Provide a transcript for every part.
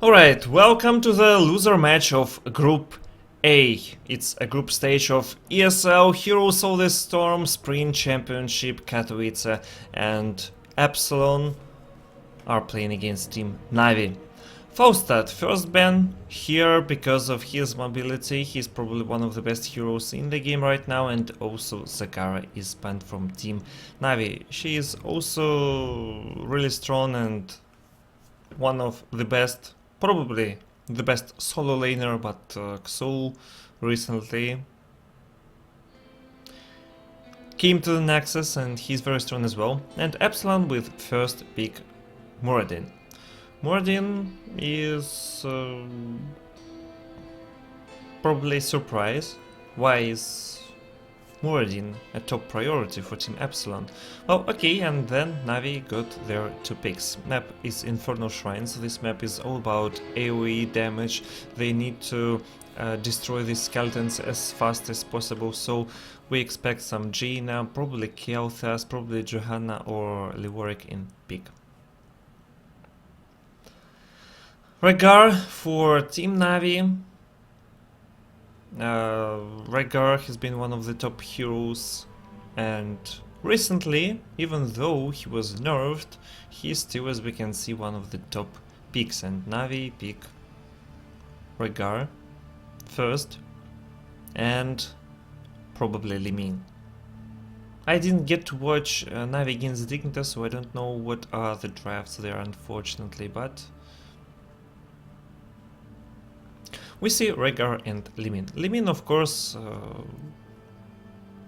Alright, welcome to the loser match of Group A. It's a group stage of ESL Heroes of the Storm Championship Katowice and Epsilon are playing against Team NaVi. Faustat, first ban here because of his mobility. He's probably one of the best heroes in the game right now, and also Zakara is banned from Team NaVi. She is also really strong and one of the best, probably the best solo laner, but Xol recently came to the Nexus and he's very strong as well. And Epsilon with first pick Muradin. Muradin is probably a surprise. Why is Muradin a top priority for Team Epsilon? Well, okay, and then NaVi got their two picks. Map is Infernal Shrines. This map is all about AoE damage. They need to destroy these skeletons as fast as possible, so we expect some Jaina, probably Kealthas, probably Johanna or Leoric in pick. Rhaegar for Team NaVi. Rhaegar has been one of the top heroes, and recently, even though he was nerfed, he is still, as we can see, one of the top picks, and NaVi pick Rhaegar first and probably Limin. I didn't get to watch NaVi against Dignitas, so I don't know what are the drafts there, unfortunately, but we see Rhaegar and Limin. Limin, of course,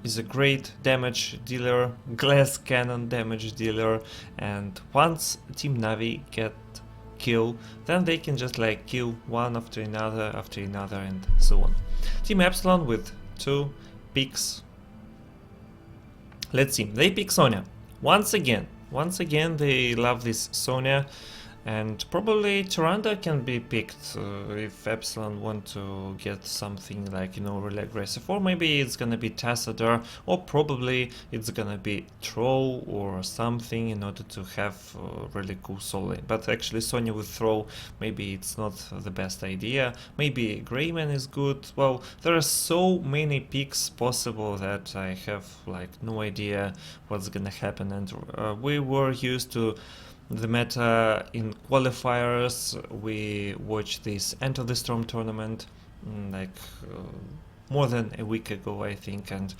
is a great damage dealer, glass cannon damage dealer, and once Team NaVi get kill, then they can just like kill one after another, and so on. Team Epsilon with two picks. Let's see, they pick Sonya. Once again they love this Sonya. And probably Tyrande can be picked if Epsilon want to get something like, you know, really aggressive. Or maybe it's gonna be Tassadar, or probably it's gonna be Throw or something in order to have really cool solo lane. But actually Sonya with Throw, maybe it's not the best idea. Maybe Greyman is good. Well, there are so many picks possible that I have like no idea what's gonna happen. And we were used to the meta in qualifiers. We watched this Enter the Storm tournament more than a week ago, I think, and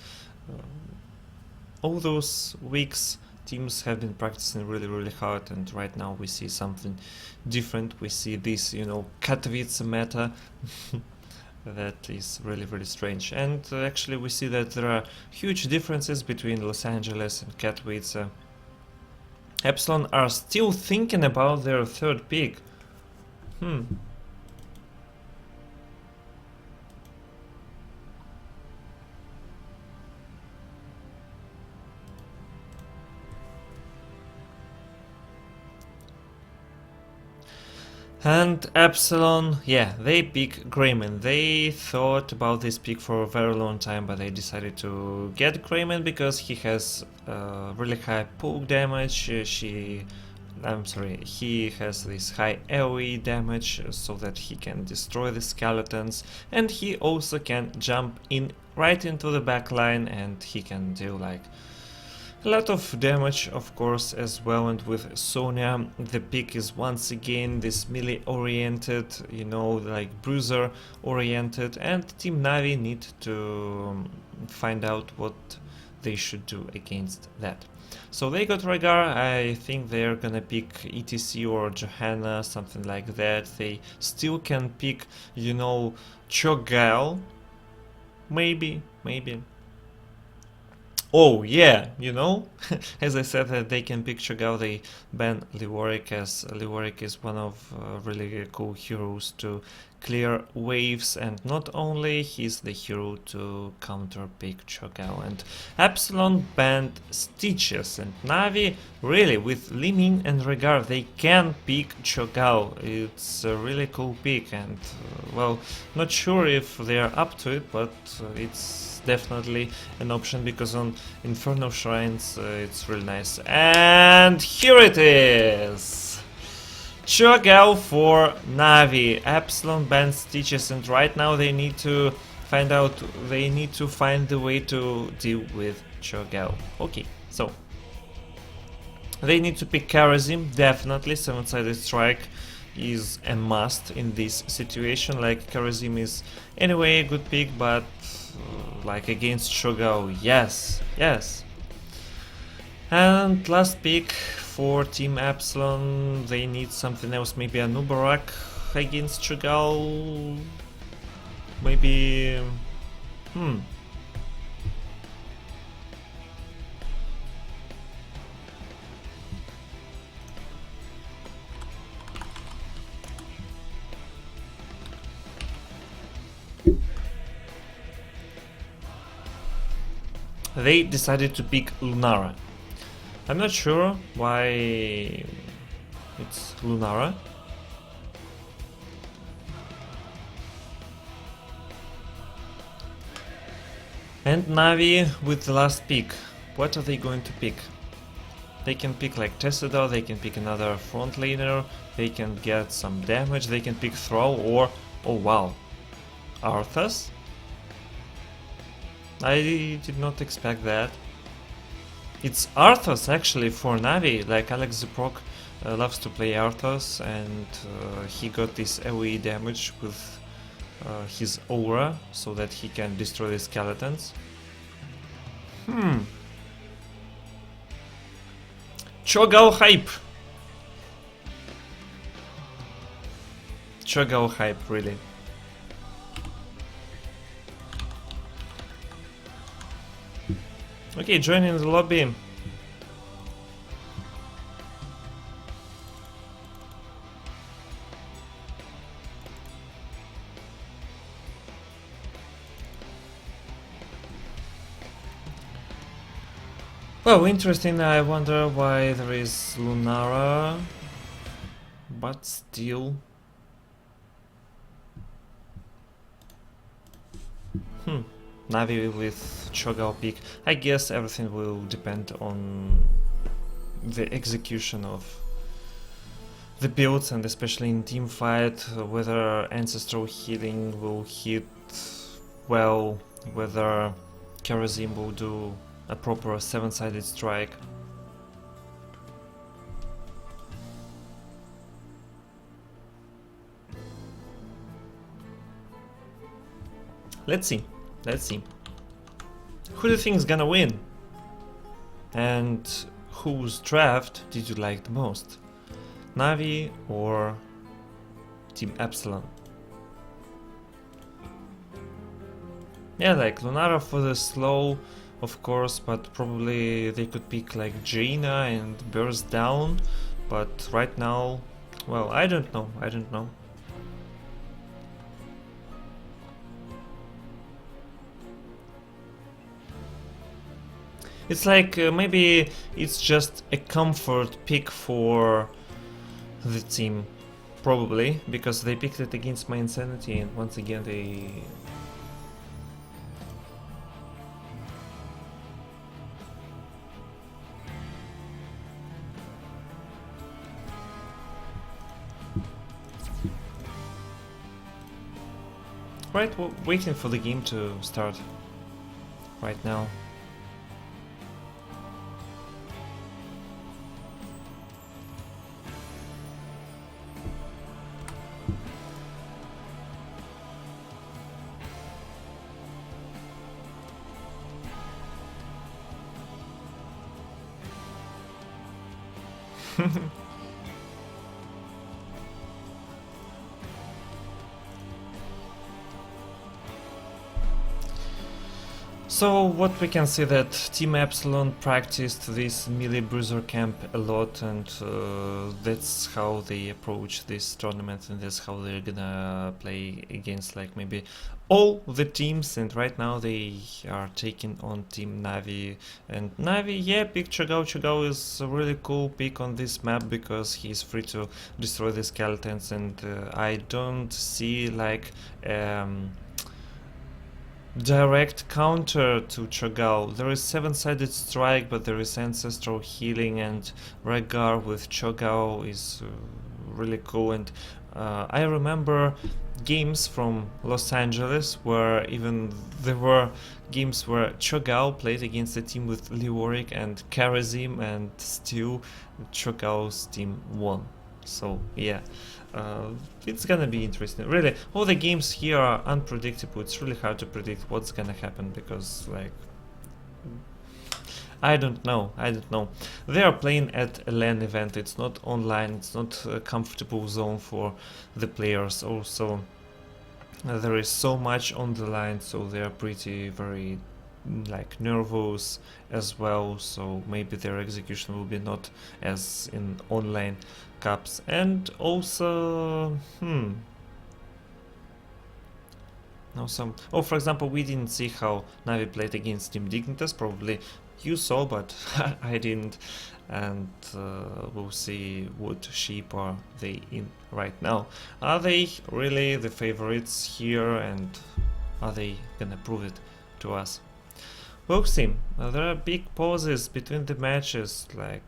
all those weeks teams have been practicing really hard, and right now we see something different. We see this, you know, Katowice meta that is really strange, and actually we see that there are huge differences between Los Angeles and Katowice. Epsilon are still thinking about their third pick. And Epsilon, yeah, they pick Greyman. They thought about this pick for a very long time, but they decided to get Greyman because he has really high poke damage. He has this high AoE damage so that he can destroy the skeletons, and he also can jump in right into the backline, and he can do like a lot of damage, of course, as well. And with Sonya, the pick is once again this melee oriented, you know, like bruiser oriented, and Team NaVi need to find out what they should do against that. So they got Rhaegar. I think they're gonna pick ETC or Johanna, something like that. They still can pick, you know, Cho'Gall, maybe. Oh yeah, you know, as I said that they can pick Cho'Gall, they ban Leoric, as Leoric is one of really cool heroes to clear waves, and not only he's the hero to counter pick Cho'Gall. And Epsilon banned Stitches, and NaVi really with Limin and Rhaegar they can pick Cho'Gall. It's a really cool pick, and well, not sure if they are up to it, but it's definitely an option because on Infernal Shrines it's really nice. And here it is! Chogao for NaVi. Epsilon bans stitches, and right now they need to find out. They need to find the way to deal with Chogao. Okay, so they need to pick Karazim. Definitely, seven-sided strike is a must in this situation. Like Karazim is anyway a good pick, but like against Chogao, yes, yes. And last pick for Team Epsilon, they need something else, maybe a Nubarak against Chogao, maybe, They decided to pick Lunara. I'm not sure why it's Lunara. And NaVi with the last pick. What are they going to pick? They can pick like Tessador, they can pick another front laner, they can get some damage, they can pick Throw or, oh wow, Arthas? I did not expect that. It's Arthas actually for NaVi, like Alex Zuprok loves to play Arthas, and he got this AoE damage with his aura so that he can destroy the skeletons. Chogao hype! Chogao hype, really. Okay, join in the lobby. Well, interesting. I wonder why there is Lunara, but still. NaVi with Chogao pick. I guess everything will depend on the execution of the builds, and especially in team fight, whether ancestral healing will hit well, whether Karazim will do a proper seven-sided strike. Let's see. Let's see. Who do you think is gonna win? And whose draft did you like the most? NaVi or Team Epsilon? Yeah, like Lunara for the slow, of course, but probably they could pick like Jaina and burst down. But right now, well, I don't know. I don't know. It's like maybe it's just a comfort pick for the team, probably, because they picked it against my insanity, and once again they... Right, we're waiting for the game to start right now. So what we can see that Team Epsilon practiced this melee bruiser camp a lot, and that's how they approach this tournament, and that's how they're gonna play against like maybe all the teams. And right now they are taking on Team NaVi, and NaVi, yeah, pick Chogao. Chogao is a really cool pick on this map because he's free to destroy the skeletons, and I don't see like direct counter to Cho'Gao. There is 7-sided strike, but there is ancestral healing, and Rhaegar with Cho'Gao is really cool. And I remember games from Los Angeles where even there were games where Cho'Gao played against a team with Leoric and Karazim, and still Cho'Gao's team won. So yeah, it's gonna be interesting. Really, all the games here are unpredictable. It's really hard to predict what's gonna happen because, like, I don't know. They are playing at a LAN event. It's not online. It's not a comfortable zone for the players. Also, there is so much on the line, so they are very like nervous as well. So maybe their execution will be not as in online cups. And also, now some. Oh, for example, we didn't see how NaVi played against Team Dignitas. Probably you saw, but I didn't. And we'll see what shape are they in right now. Are they really the favorites here, and are they gonna prove it to us? We'll see. There are big pauses between the matches, like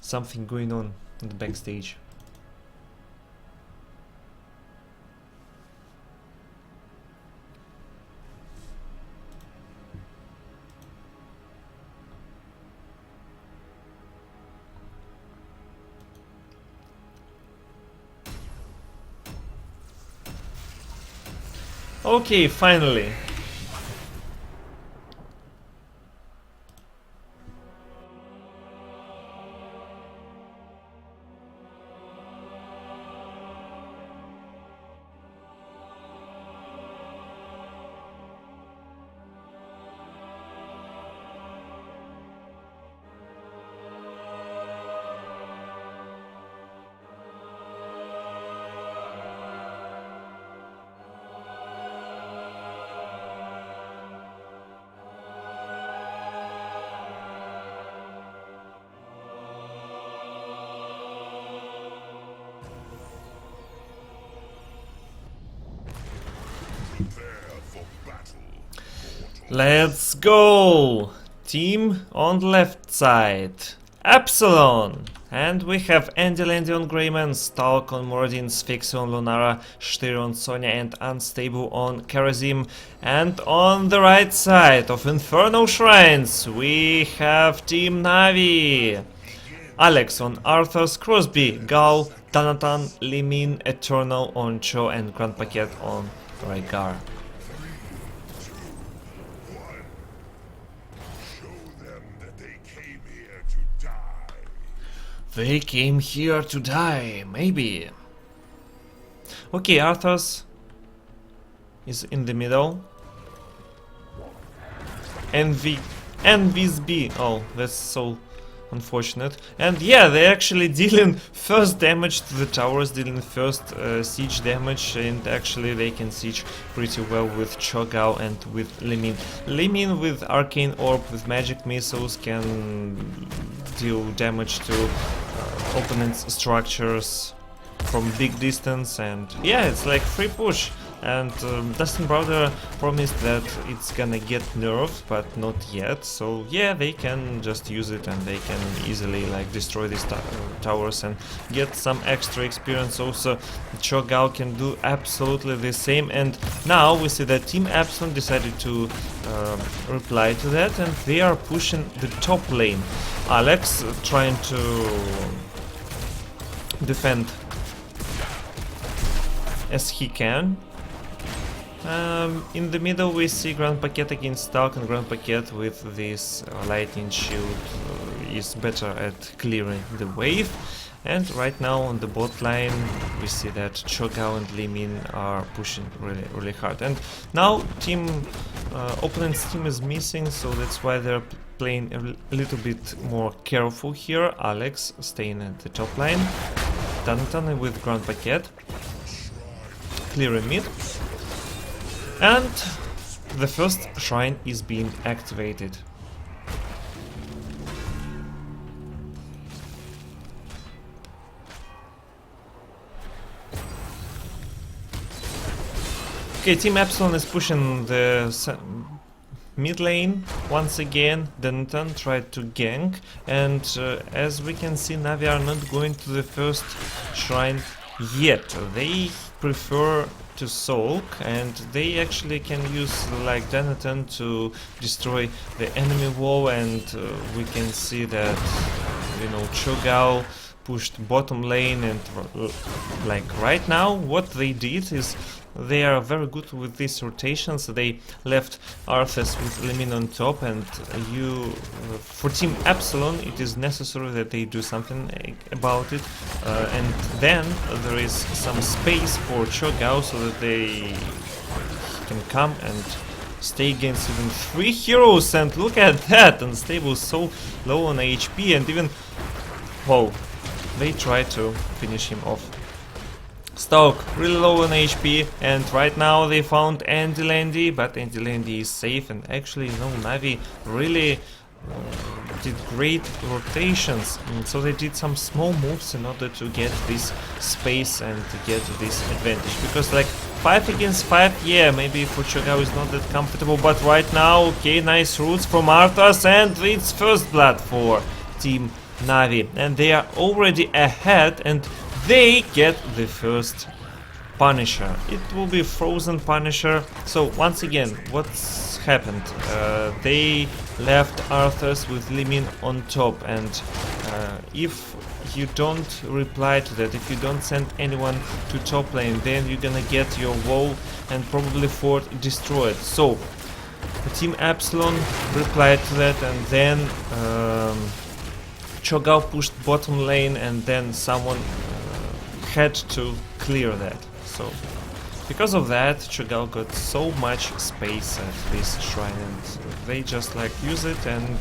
something going on in the backstage. Okay, finally. Let's go! Team on the left side, Epsilon! And we have Andy Landy on Greyman, Stalk on Moradin, Sphinx on Lunara, Shtir on Sonya, and Unstable on Karazim. And on the right side of Infernal Shrines, we have Team NaVi. Alex on Arthur's Crosby, Gal, Danatan, Limin, Eternal on Cho, and Grand Paquette on Rhaegar. They came here to die, maybe. Okay, Arthur's is in the middle. Envy's B. Oh, that's so unfortunate. And yeah, they're actually dealing first damage to the towers, dealing first siege damage, and actually they can siege pretty well with Cho'Gao and with Limin. Limin with Arcane Orb, with magic missiles, can deal damage to opponents' structures from big distance, and yeah, it's like free push. And Dustin Browder promised that it's gonna get nerfed, but not yet. So yeah, they can just use it, and they can easily like destroy these towers and get some extra experience. Also, Cho'Gao can do absolutely the same. And now we see that Team Epsilon decided to reply to that, and they are pushing the top lane. Alex trying to defend as he can. In the middle we see Grand Paquette against Stalk, and Grand Paquette with this lightning shield is better at clearing the wave. And right now on the bot line we see that Cho'Gao and Limin are pushing really hard. And now opponent's team is missing, so that's why they're playing a little bit more careful here. Alex staying at the top line, Dantan with Grand Paquette clearing mid. And the first shrine is being activated. Okay, Team Epsilon is pushing the mid lane once again. Denton tried to gank, and as we can see, NaVi are not going to the first shrine yet. They prefer to sulk, and they actually can use like Denton to destroy the enemy wall, and we can see that, you know, Chogao pushed bottom lane, and like right now what they did is they are very good with these rotations. They left Arthas with Lemin on top, and for Team Epsilon it is necessary that they do something about it, and then there is some space for Chogao so that they can come and stay against even 3 heroes. And look at that, Unstable so low on HP, and even, whoa, they try to finish him off. Stoke really low on HP, and right now they found Andy Landy, but Andy Landy is safe, and actually, you know, NaVi really did great rotations, and so they did some small moves in order to get this space and to get this advantage, because like 5 against 5, yeah, maybe for Chogao is not that comfortable, but right now, okay, nice roots from Arthas, and it's first blood for Team NaVi, and they are already ahead, and they get the first Punisher. It will be Frozen Punisher. So once again, what's happened? They left Arthas with Limin on top, and if you don't reply to that, if you don't send anyone to top lane, then you're gonna get your wall and probably fort destroyed. So the Team Epsilon replied to that, and then Chogao pushed bottom lane, and then someone had to clear that. So because of that, Chogao got so much space at this shrine, and they just like use it, and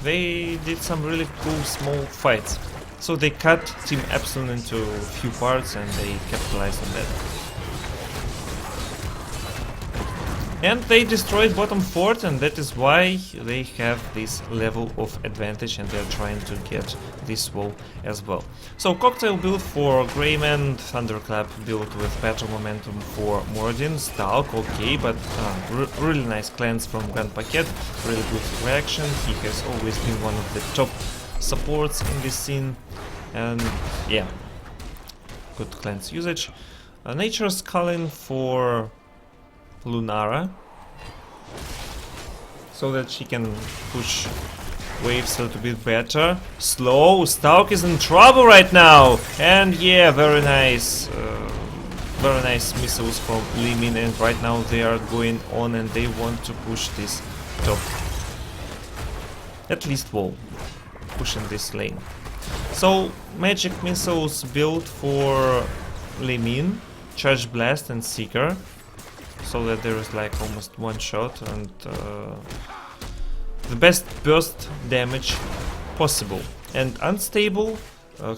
they did some really cool small fights. So they cut Team Epsilon into a few parts, and they capitalized on that. And they destroyed bottom fort, and that is why they have this level of advantage, and they're trying to get this wall as well. So Cocktail build for Greyman, Thunderclap build with better momentum for Moradin, Stalk, okay, but really nice cleanse from Grand Paquet, really good reaction. He has always been one of the top supports in this scene, and yeah, good cleanse usage. Nature's Culling for Lunara, so that she can push waves a little bit better. Slow, Stalk is in trouble right now, and yeah, very nice missiles from Limin, and right now they are going on, and they want to push this top, at least wall, pushing this lane. So magic missiles built for Limin, Charge Blast and Seeker, so that there is like almost one shot, and the best burst damage possible. And Unstable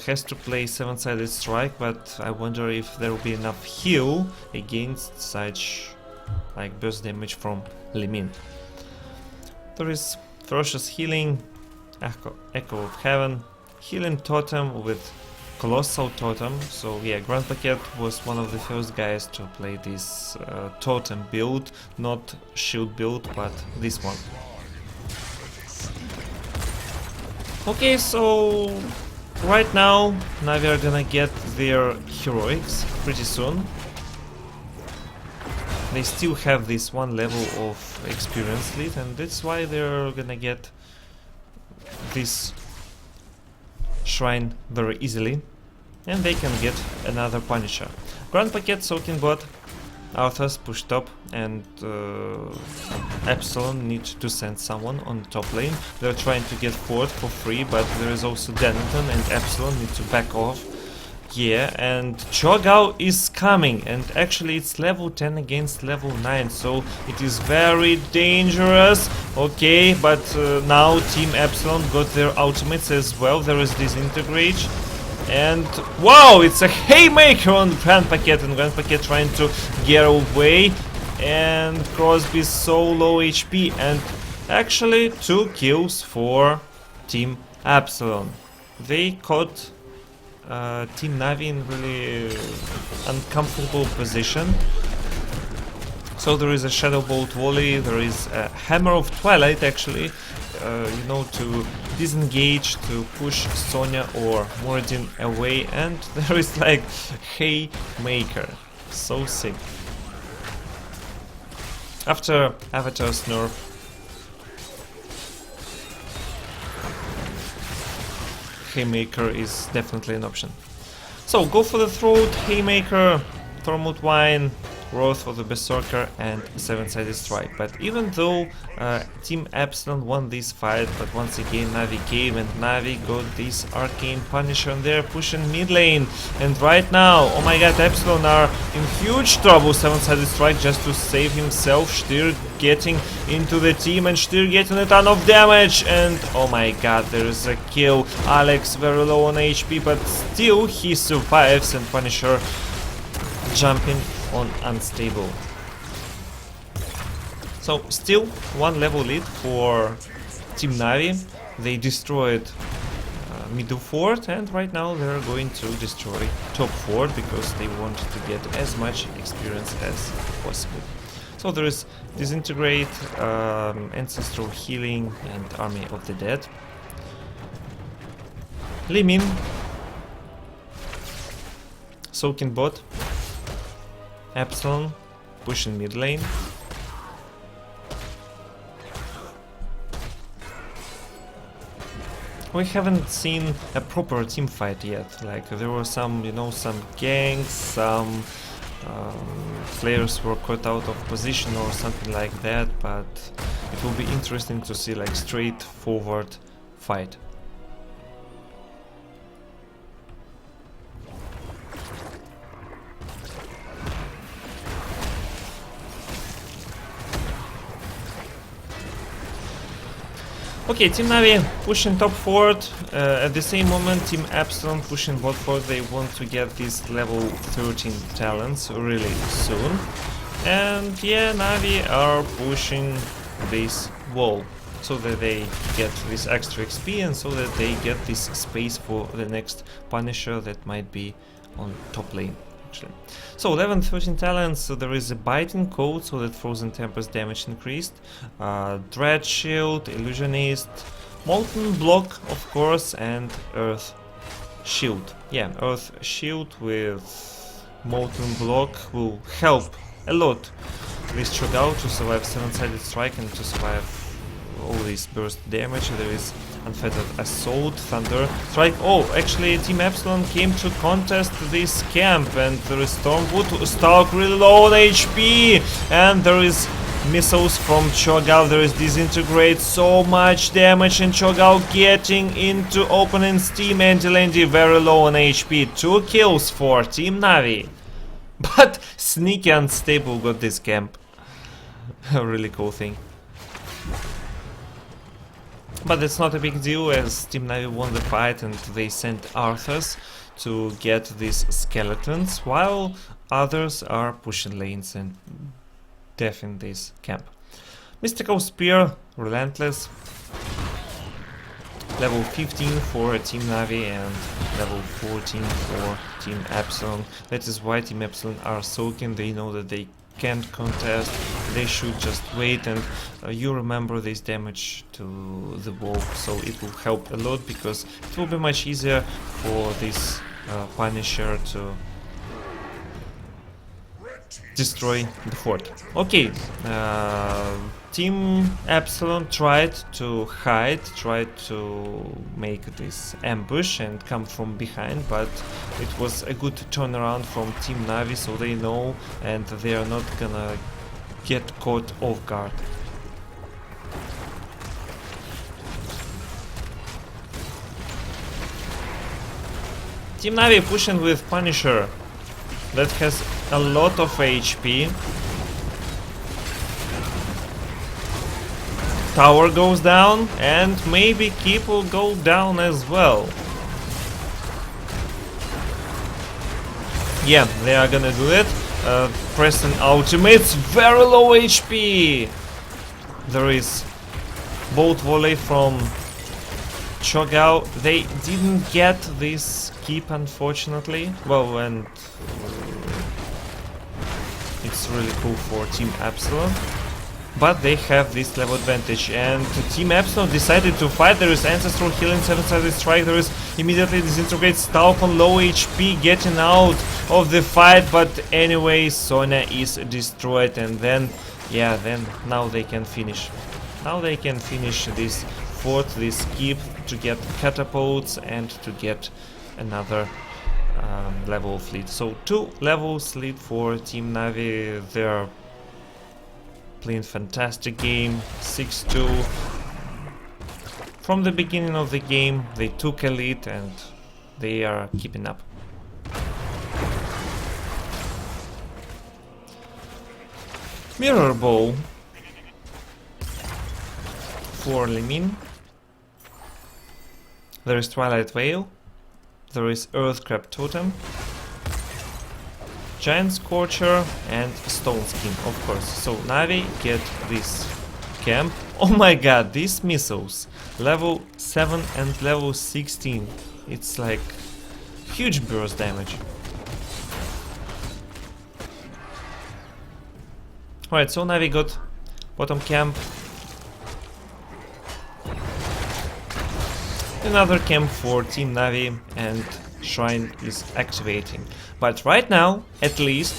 has to play 7-sided strike, but I wonder if there will be enough heal against such like burst damage from Limin. There is Ferocious Healing, Echo of Heaven, Healing Totem with Colossal Totem. So yeah, Grand Paquet was one of the first guys to play this Totem build, not shield build, but this one. Okay, so right now NaVi are gonna get their heroics pretty soon. They still have this one level of experience lead, and that's why they're gonna get this shrine very easily, and they can get another Punisher. Grand Paquet soaking bot, Arthas push top, and Epsilon need to send someone on top lane. They're trying to get forward for free, but there is also Denton, and Epsilon need to back off. Yeah, and Chogao is coming, and actually it's level 10 against level 9, so it is very dangerous. Okay, but now Team Epsilon got their ultimates as well. There is Disintegrate, and wow, it's a haymaker on Grand Paquet, and Grand Paquet trying to get away, and Crosby's so low HP, and actually 2 kills for Team Epsilon. They caught Team NaVi in really uncomfortable position. So there is a Shadow Bolt volley, there is a Hammer of Twilight actually, you know, to disengage, to push Sonya or Moradin away, and there is like Haymaker, so sick. After Avatar's nerf, Haymaker is definitely an option. So go for the throat, Haymaker, Thormwood Wine, Wrath for the Berserker, and 7-sided strike. But even though Team Epsilon won this fight, but once again NaVi came and NaVi got this Arcane Punisher and they're pushing mid lane. And right now, oh my god, Epsilon are in huge trouble. 7-sided strike just to save himself. Styr getting into the team and Styr getting a ton of damage. And oh my god, there is a kill. Alex very low on HP, but still he survives, and Punisher jumping on unstable. So still one level lead for Team NaVi. They destroyed middle fort, and right now they're going to destroy top fort because they want to get as much experience as possible. So there is Disintegrate, Ancestral Healing, and Army of the Dead. Limin, Soaking bot, Epsilon pushing mid lane. We haven't seen a proper team fight yet. Like there were some, you know, some ganks, some players were caught out of position or something like that. But it will be interesting to see like straightforward fight. Okay, Team NaVi pushing top fort. At the same moment, Team Epsilon pushing bot fort. They want to get these level 13 talents really soon. And yeah, NaVi are pushing this wall so that they get this extra XP and so that they get this space for the next Punisher that might be on top lane. So 11, 13 talents, so there is a biting code so that Frozen Tempest damage increased, Dread Shield, Illusionist, Molten Block of course, and Earth Shield. Yeah, Earth Shield with Molten Block will help a lot this Cho'Gao to survive 7-sided strike and to survive all this burst damage. There is Unfettered Assault, Thunder Strike. Oh, actually Team Epsilon came to contest this camp, and there is Stormwood Stalk really low on HP, and there is missiles from Cho'Gao, there is Disintegrate, so much damage, and Cho'Gao getting into opponent's team. And Landy very low on HP, 2 kills for Team NaVi. But Sneaky Unstable got this camp. A really cool thing. But it's not a big deal, as Team NaVi won the fight and they sent Arthurs to get these skeletons, while others are pushing lanes and deafing this camp. Mystical Spear, Relentless, level 15 for Team NaVi and level 14 for Team Epsilon. That is why Team Epsilon are soaking. They know that they can't contest, they should just wait, and you remember this damage to the wall, so it will help a lot because it will be much easier for this Punisher to destroy the fort. Okay, Team Epsilon tried to hide, tried to make this ambush and come from behind, but it was a good turnaround from Team NaVi, so they know and they are not gonna get caught off guard. Team NaVi pushing with Punisher that has a lot of HP. Tower goes down, and maybe Keep will go down as well. Yeah, they are gonna do it. Pressing ultimates, very low HP. There is Bolt Volley from Cho'Gao. They didn't get this Keep, unfortunately. Well, and it's it's really cool for Team Epsilon. But they have this level advantage, and Team Epsilon decided to fight. There is Ancestral Healing, 7-sided strike, there is immediately Disintegrate, Stalk on low HP, getting out of the fight, but anyway, Sonya is destroyed, and then, yeah, then now they can finish. Now they can finish this fort, this skip, to get catapults and to get another level of lead. So 2 levels lead for Team NaVi. They're playing fantastic game, 6-2. From the beginning of the game, they took a lead and they are keeping up. Mirror Ball for Limin. There is Twilight Veil. There is Earthcrab Totem, Giant Scorcher and Stone Skin, of course. So NaVi get this camp. Oh my god, these missiles, level 7 and level 16. It's like huge burst damage. Alright, so NaVi got bottom camp. Another camp for Team NaVi, and Shrine is activating. But right now, at least,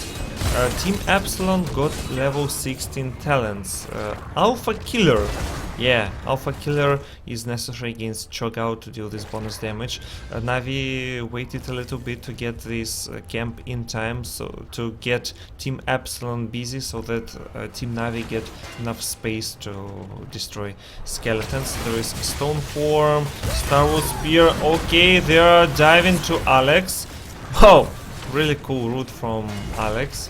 Team Epsilon got level 16 talents. Alpha Killer. Yeah, Alpha Killer is necessary against Cho'Gao to deal this bonus damage. NaVi waited a little bit to get this camp in time, so to get Team Epsilon busy, so that Team NaVi get enough space to destroy skeletons. There is Stone Form, Star Wars Spear. Okay, they are diving to Alex. Wow, really cool route from Alex.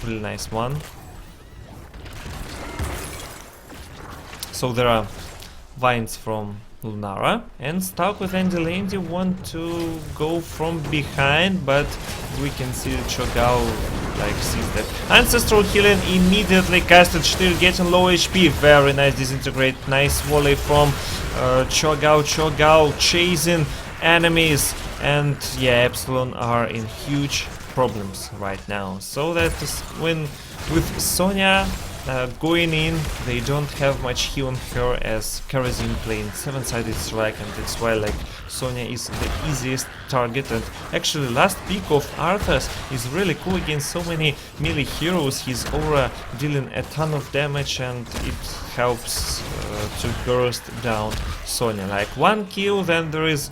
Really nice one. So there are vines from Lunara, and Stalk with Andy Landy want to go from behind, but we can see Cho'Gao like sees that. Ancestral Healing immediately casted, still getting low HP. Very nice Disintegrate, nice volley from Cho'Gao. Cho'Gao chasing enemies, and yeah, Epsilon are in huge problems right now. So that is when with Sonya going in, they don't have much heal on her, as Kerosene playing 7-sided strike, and that's why like Sonya is the easiest target. And actually last pick of Arthas is really cool against so many melee heroes. His aura dealing a ton of damage, and it helps to burst down Sonya. Like 1 kill, then there is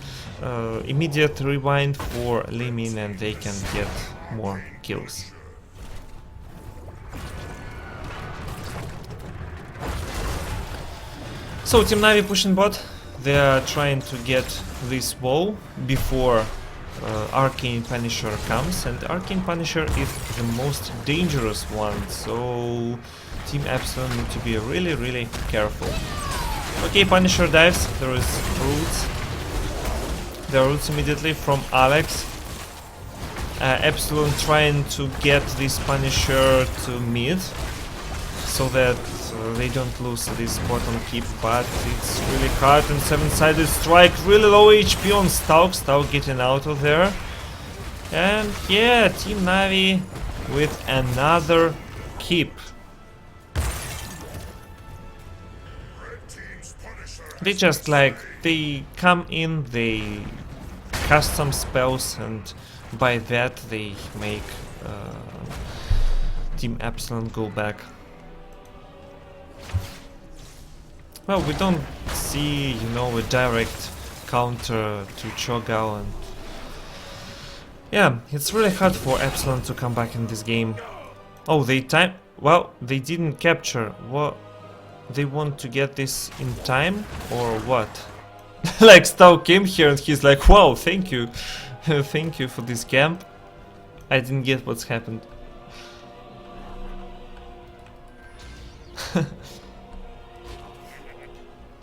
immediate rewind for Limin, and they can get more kills. So Team NaVi pushing bot. They are trying to get this wall before Arcane Punisher comes, and Arcane Punisher is the most dangerous one, so Team Epsilon need to be really careful. Okay, Punisher dives, there is roots. There are roots immediately from Alex. Epsilon trying to get this Punisher to mid, so that they don't lose this bottom keep, but it's really hard. And 7-sided strike, really low HP on Stalk. Stalk getting out of there. And yeah, Team NaVi with another keep. They just like, they come in, they cast some spells, and by that they make Team Epsilon go back. Well, we don't see, you know, a direct counter to Cho'Gao, and yeah, it's really hard for Epsilon to come back in this game. Oh, well, they didn't capture. What? They want to get this in time, or what? Like, Stalk came here and he's like, wow, thank you. Thank you for this camp. I didn't get what's happened.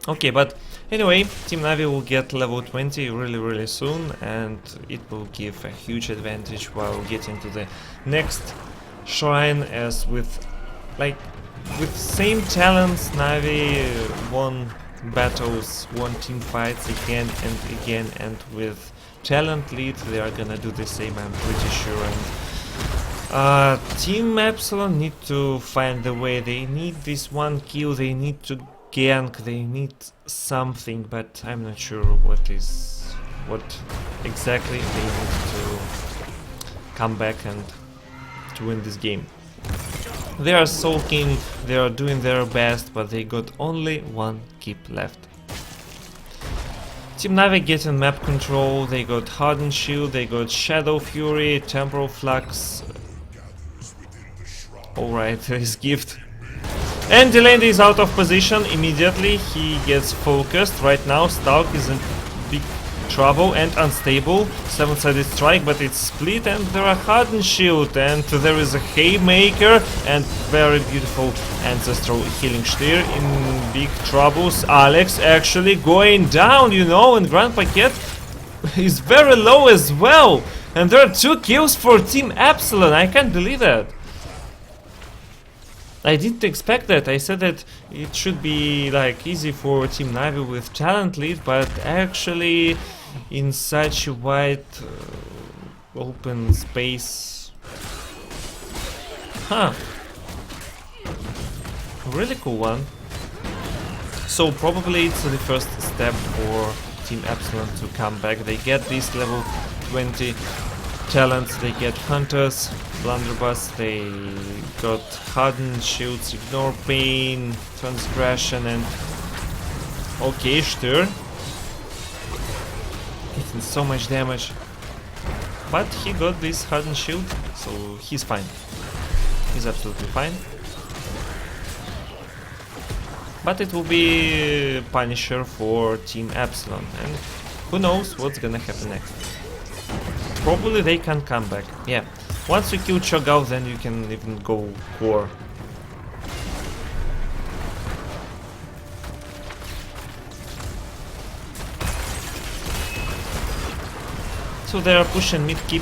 Okay, but anyway, Team NaVi will get level 20 really soon, and it will give a huge advantage while getting to the next shrine, as with same talents NaVi won battles, won team fights again and again, and with talent lead they are gonna do the same, I'm pretty sure. And Team Epsilon need to find the way. They need this one kill, they need to gank, they need something, but I'm not sure what exactly they need to come back and to win this game. They are sulking, they are doing their best, but they got only one keep left. Team NaVi getting map control, they got Hardened Shield, they got Shadow Fury, Temporal Flux. Alright, his gift. And Delaney is out of position immediately, he gets focused. Right now Stalk is in big trouble and unstable. 7-sided strike, but it's split, and there are Hardened Shield, and there is a Haymaker and very beautiful ancestral healing Steer in big troubles. Alex actually going down, you know, and Grand Paquet is very low as well. And there are 2 kills for Team Epsilon, I can't believe that. I didn't expect that. I said that it should be like easy for Team NaVi with talent lead, but actually in such a wide open space. Huh. Really cool one. So probably it's the first step for Team Epsilon to come back. They get this level 20 talents, they get Hunters, Blunderbuss, they got Hardened Shields, Ignore Pain, Transgression, and okay, Stir. Getting so much damage. But he got this Hardened Shield, so he's fine. He's absolutely fine. But it will be Punisher for Team Epsilon, and who knows what's gonna happen next. Probably they can come back. Yeah. Once you kill Cho'Gao, then you can even go core. So they are pushing mid keep,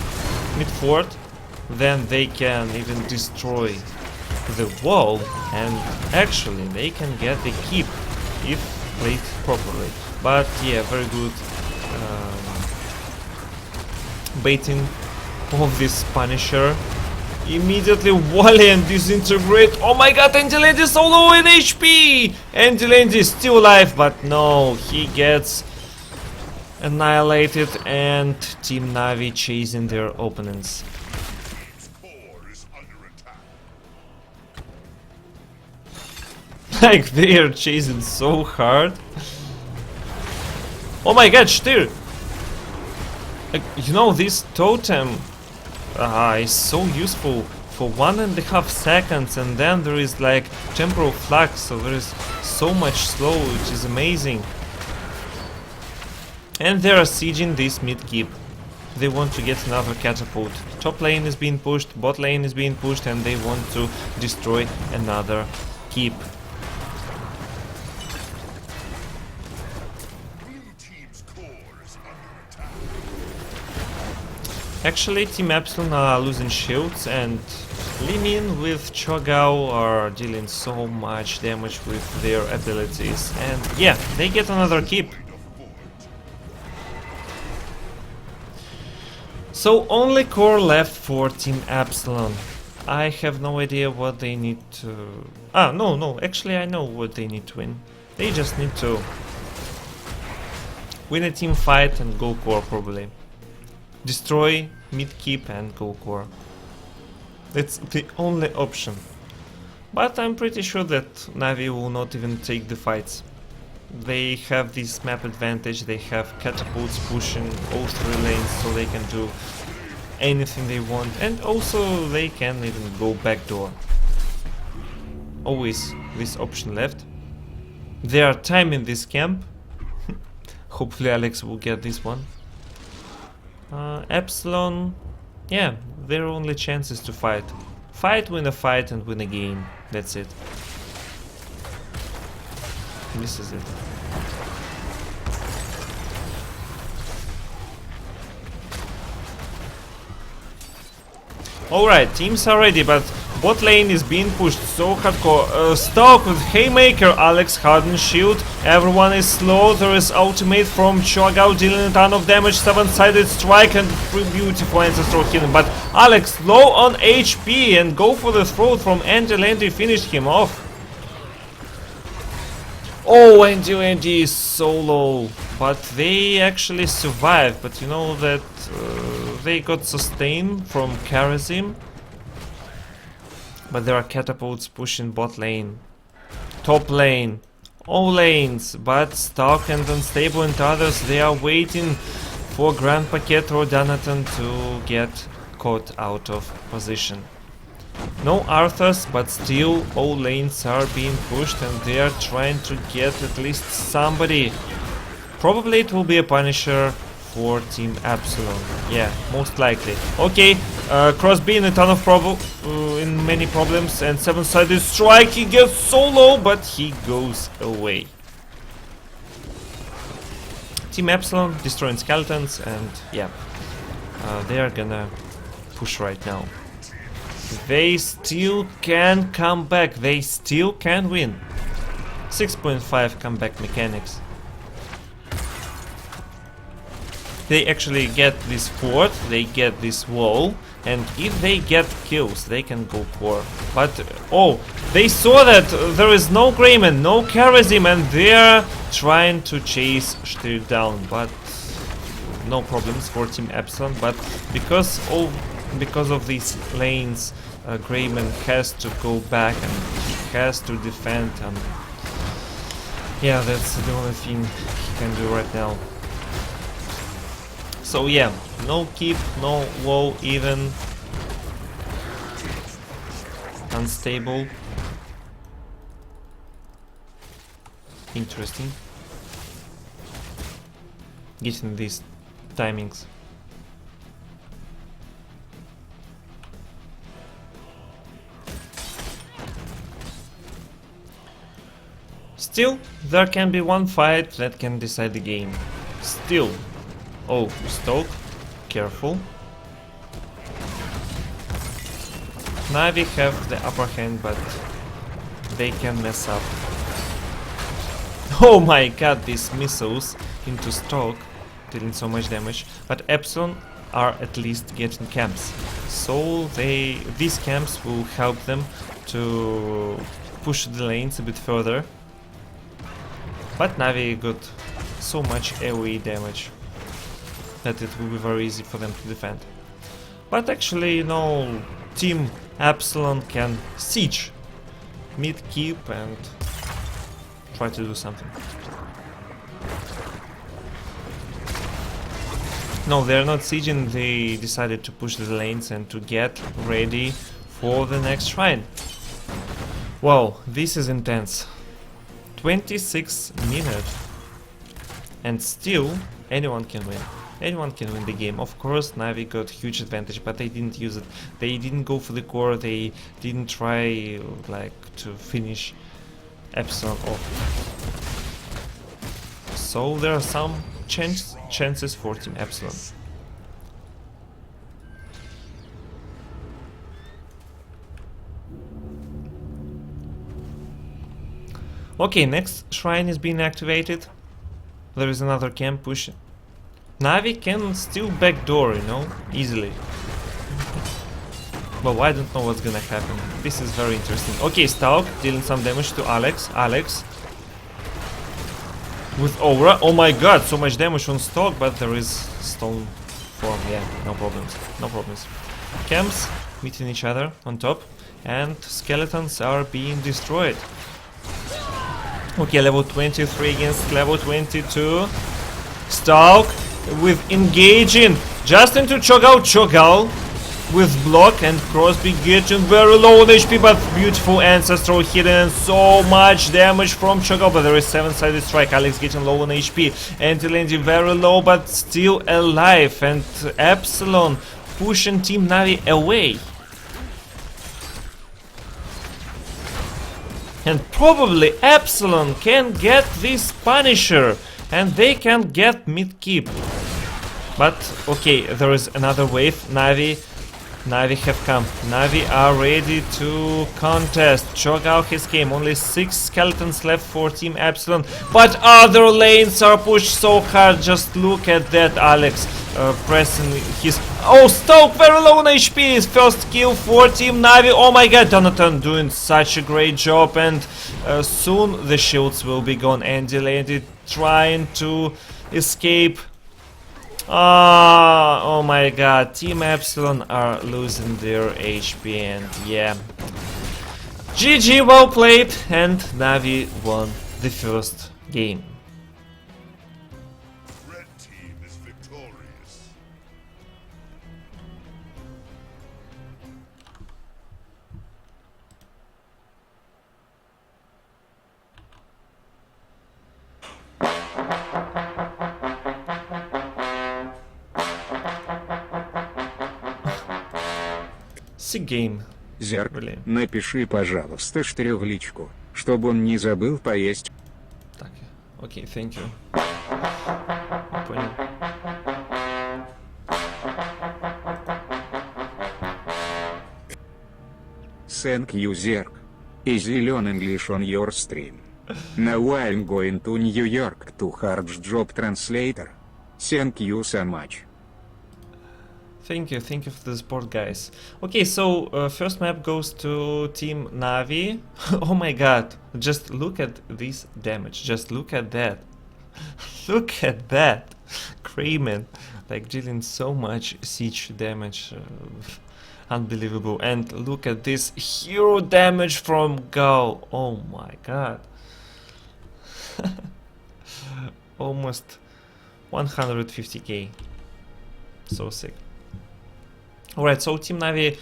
mid fort. Then they can even destroy the wall, and actually they can get the keep if played properly. But yeah, very good baiting of this Punisher. Immediately volley and disintegrate. Oh my god, Andyland is so low in HP! Andyland is still alive, but no, he gets annihilated, and Team NaVi chasing their opponents. Like they are chasing so hard. Oh my god, Steer! You know, this totem is so useful for 1.5 seconds, and then there is like temporal flux, so there is so much slow, which is amazing. And they are sieging this mid keep. They want to get another catapult. Top lane is being pushed, bot lane is being pushed, and they want to destroy another keep. Actually, Team Epsilon are losing shields, and Limin with Cho'Gao are dealing so much damage with their abilities. And yeah, they get another keep. So only core left for Team Epsilon. I have no idea what they need to... no, actually I know what they need to win. They just need to win a team fight and go core probably. Destroy, mid keep and go core. That's the only option. But I'm pretty sure that NaVi will not even take the fights. They have this map advantage, they have catapults pushing all 3 lanes, so they can do anything they want, and also they can even go backdoor. Always this option left. They are timing this camp. Hopefully Alex will get this one. Epsilon, yeah, their only chance is to fight. Fight, win a fight, and win a game. That's it. This is it. Alright, teams are ready, but Bot lane is being pushed so hardcore. Stalk with Haymaker, Alex hardened shield. Everyone is slow. There is ultimate from Cho'Gao dealing a ton of damage. 7-sided strike and beautiful ancestral healing. But Alex low on HP and go for the throat from Andy. Andy finished him off. Oh, Andy is so low. But they actually survived. But you know that they got sustained from Charism. But there are catapults pushing bot lane. Top lane. All lanes. But Stark and Unstable and others, they are waiting for Grand Paquet or Donaton to get caught out of position. No Arthurs, but still all lanes are being pushed and they are trying to get at least somebody. Probably it will be a Punisher for Team Epsilon. Yeah, most likely. Okay, Crosby in a ton of in many problems, and 7-sided strike. He gets so low, but he goes away. Team Epsilon destroying skeletons, and yeah, they are gonna push right now. They still can come back. They still can win. 6.5 comeback mechanics. They actually get this fort, they get this wall, and if they get kills, they can go core. But, oh, they saw that there is no Greyman, no Charism, and they're trying to chase Styr down, but no problems for Team Epsilon. But because of these lanes, Greyman has to go back and he has to defend. Yeah, that's the only thing he can do right now. So yeah, no keep, no wall even. Unstable. Interesting. Getting these timings. Still, there can be one fight that can decide the game. Still. Oh, Stoke, careful. NaVi have the upper hand, but they can mess up. Oh my god, these missiles into Stoke, dealing so much damage. But Epsilon are at least getting camps. So these camps will help them to push the lanes a bit further. But NaVi got so much AoE damage that it will be very easy for them to defend. But actually, you know, Team Epsilon can siege mid keep and try to do something. No, they're not sieging, they decided to push the lanes and to get ready for the next shrine. Wow, this is intense. 26 minutes. And still, anyone can win. Anyone can win the game. Of course, NaVi got huge advantage, but they didn't use it. They didn't go for the core. They didn't try like to finish Epsilon off. So there are some chances for Team Epsilon. Okay, next shrine is being activated. There is another camp push. NaVi can still backdoor, you know, easily. But I don't know what's gonna happen. This is very interesting. Okay, Stalk dealing some damage to Alex. Alex with Aura. Oh my god, so much damage on Stalk, but there is Stone form. Yeah, no problems. No problems. Camps meeting each other on top, and skeletons are being destroyed. Okay, level 23 against level 22. Stalk with engaging just into Cho'Gao with block, and Crosby getting very low on HP, but beautiful ancestral hidden and so much damage from Cho'Gao. But there is 7-sided strike. Alex getting low on HP, and Landy very low but still alive, and Epsilon pushing Team NaVi away. And probably Epsilon can get this Punisher, and they can get mid-keep. But, okay, there is another wave. NaVi NaVi have come. NaVi are ready to contest. Cho'Gaw has came. Only 6 skeletons left for Team Epsilon. But other lanes are pushed so hard. Just look at that, Alex. Pressing his... Oh, Stoke very low on HP. First kill for Team NaVi. Oh my god, Jonathan doing such a great job. And soon the shields will be gone. And Delaney trying to escape. Oh my god, Team Epsilon are losing their HP, and yeah. GG, well played, and NaVi won the first game. Red team is victorious. Sick game. Зерк, Really. напиши, пожалуйста, Штырю в личку, чтобы он не забыл поесть. Так, окей, thank you. Понял. Thank you, Zerk. Easy learn English on your stream. Now I'm going to New York to hard job translator. Thank you so much. Thank you for the support, guys. Okay, so first map goes to Team NaVi. Oh my god, just look at this damage, just look at that. Look at that. Crayman, like dealing so much siege damage. Unbelievable. And look at this hero damage from Gal. Oh my god. Almost 150k. So sick. Alright, so Team NaVi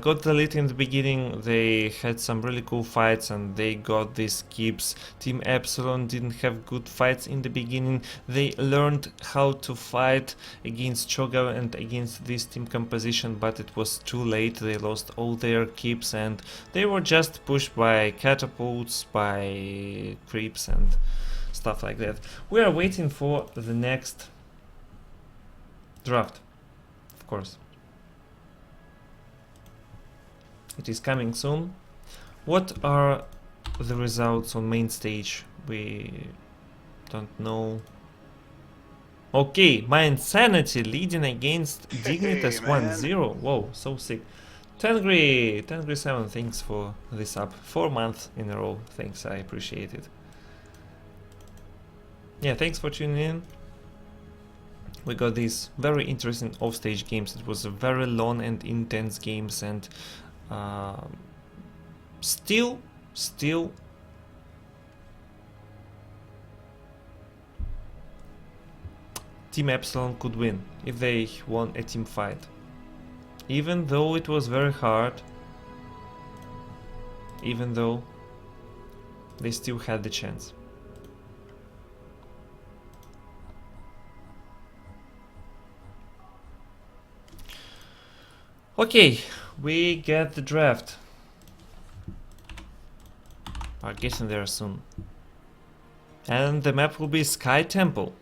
got the lead in the beginning. They had some really cool fights and they got these keeps. Team Epsilon didn't have good fights in the beginning. They learned how to fight against Cho'Gaw and against this team composition, but it was too late. They lost all their keeps and they were just pushed by catapults, by creeps and stuff like that. We are waiting for the next draft, of course. It is coming soon. What are the results on main stage? We don't know. Okay, my insanity leading against Dignitas 1-0. Whoa, so sick. Tengri 7, thanks for this up. 4 months in a row. Thanks, I appreciate it. Yeah, thanks for tuning in. We got these very interesting offstage games. It was a very long and intense games, and still Team Epsilon could win if they won a team fight, even though it was very hard, even though they still had the chance. Okay, we get the draft. Are getting there soon. And the map will be Sky Temple.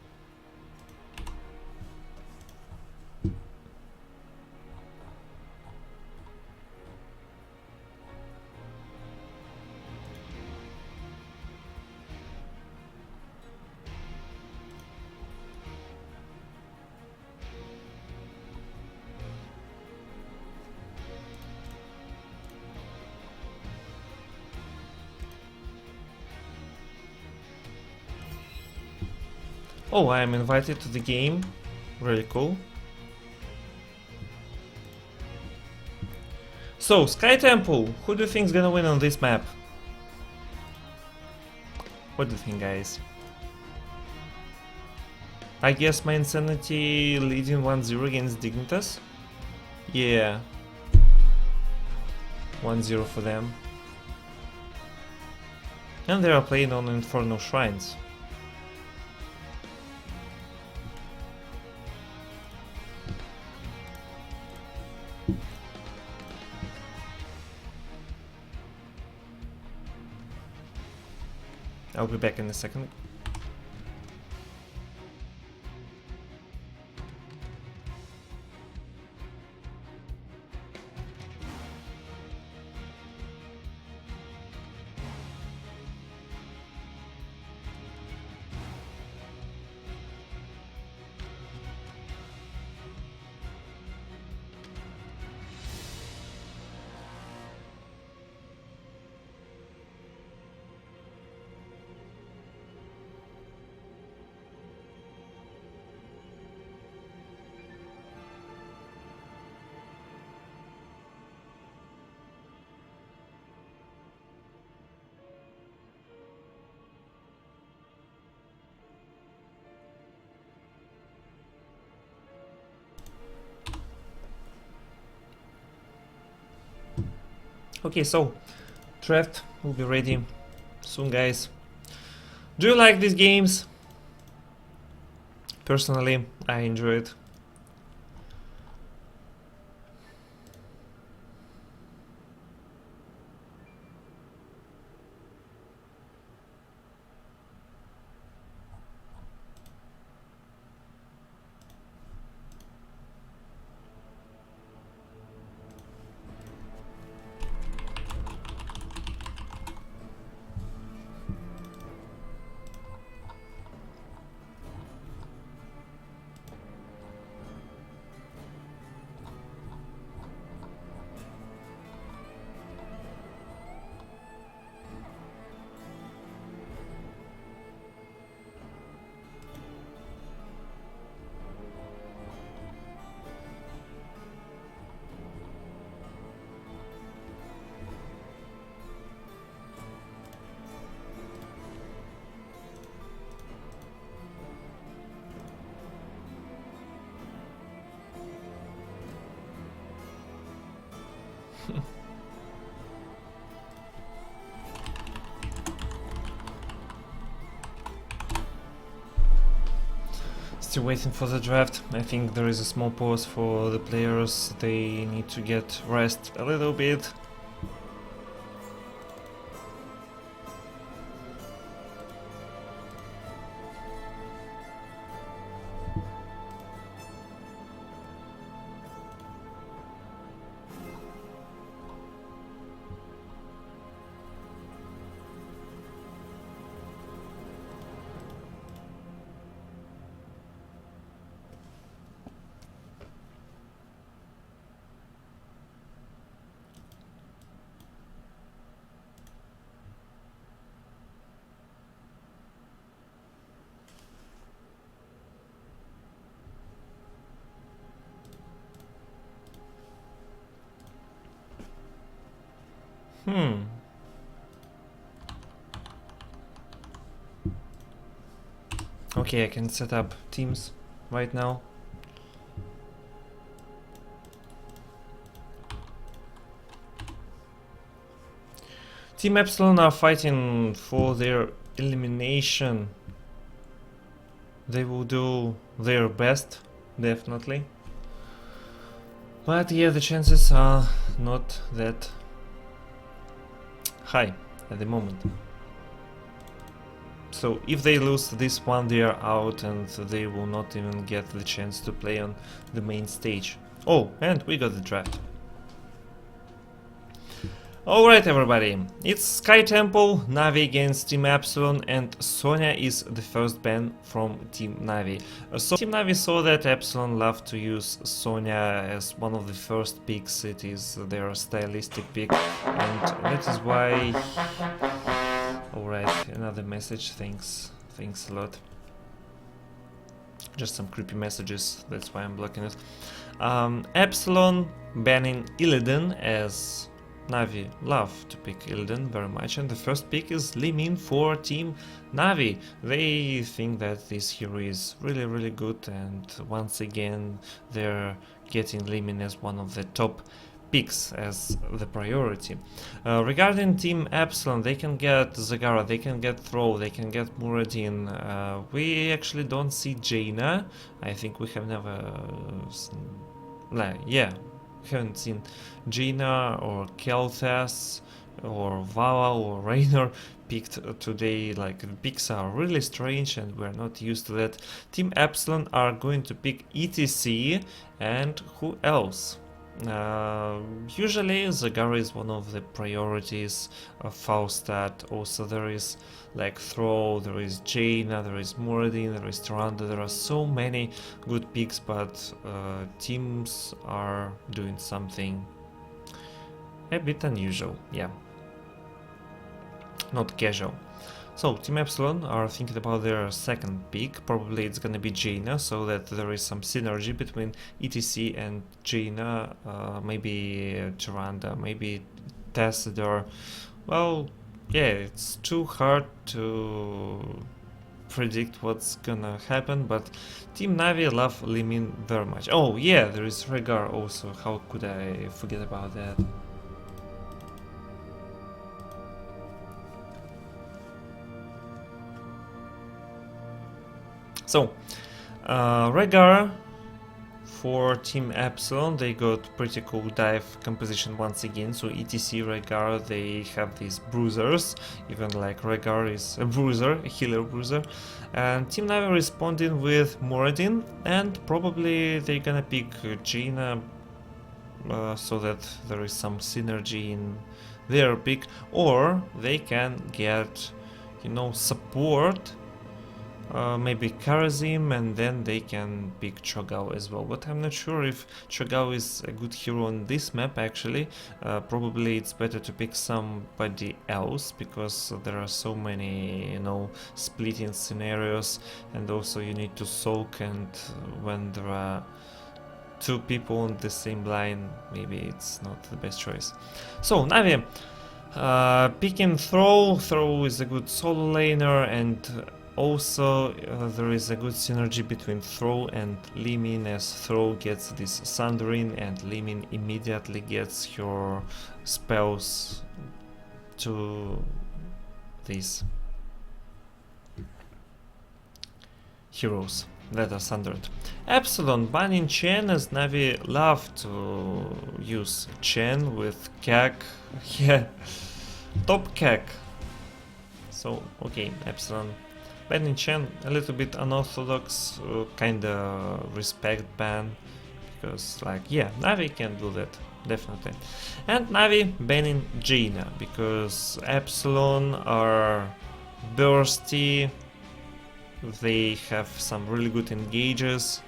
Oh, I am invited to the game. Really cool. So, Sky Temple, who do you think is gonna win on this map? What do you think, guys? I guess my Insanity leading 1-0 against Dignitas? Yeah. 1-0 for them. And they are playing on Inferno Shrines. I'll be back in a second. Okay, so draft will be ready soon, guys. Do you like these games? Personally, I enjoy it. Still waiting for the draft. I think there is a small pause for the players. They need to get rest a little bit. Okay, I can set up teams right now. Team Epsilon are fighting for their elimination. They will do their best, definitely. But yeah, the chances are not that high at the moment. So if they lose this one, they are out and they will not even get the chance to play on the main stage. Oh, and we got the draft. Alright everybody, it's Sky Temple, NaVi against Team Epsilon, and Sonya is the first ban from Team NaVi. So Team NaVi saw that Epsilon loved to use Sonya as one of the first picks. It is their stylistic pick, and that is why... Alright, another message, thanks a lot. Just some creepy messages, that's why I'm blocking it. Epsilon banning Illidan, as NaVi love to pick Illidan very much, and the first pick is Limin for Team NaVi. They think that this hero is really good, and once again they're getting Limin as one of the top picks as the priority. Regarding Team Epsilon, they can get Zagara, they can get Throw, they can get Muradin. We actually don't see Jaina. I think we have never haven't seen Jaina or Kelthas or Vala or Raynor picked today. Like, the picks are really strange and we're not used to that. Team Epsilon are going to pick ETC, and who else? Usually Zagara is one of the priorities of Faustat. Also there is like Throw, there is Jaina, there is Muradin, there is Tyrande. There are so many good picks, but teams are doing something a bit unusual, yeah, not casual. So Team Epsilon are thinking about their second pick. Probably it's gonna be Jaina, so that there is some synergy between ETC and Jaina. Maybe Tyrande, maybe Tassador. Well, yeah, it's too hard to predict what's gonna happen, but Team NaVi love Limin very much. Oh yeah, there is Rhaegar also. How could I forget about that? So, Rhaegar for Team Epsilon, they got pretty cool dive composition once again. So ETC Rhaegar, they have these bruisers, even like Rhaegar is a bruiser, a healer bruiser. And Team NaVi responding with Moradin, and probably they're gonna pick Jaina so that there is some synergy in their pick, or they can get, you know, support, maybe Karazim, and then they can pick Cho'Gao as well. But I'm not sure if Cho'Gao is a good hero on this map actually. Probably it's better to pick somebody else, because there are so many, you know, splitting scenarios, and also you need to soak, and when there are two people on the same line, maybe it's not the best choice. So NaVi picking Throw. Throw is a good solo laner, and also there is a good synergy between Throw and Limin, as Throw gets this Sundering and Limin immediately gets her spells to these heroes that are sundered. Epsilon banning Chen, as NaVi love to use Chen with Kek. Yeah, top Kek. So okay, Epsilon banning Chen, a little bit unorthodox, kinda respect ban, because like, yeah, NaVi can do that, definitely. And NaVi banning Jaina, because Epsilon are bursty, they have some really good engages,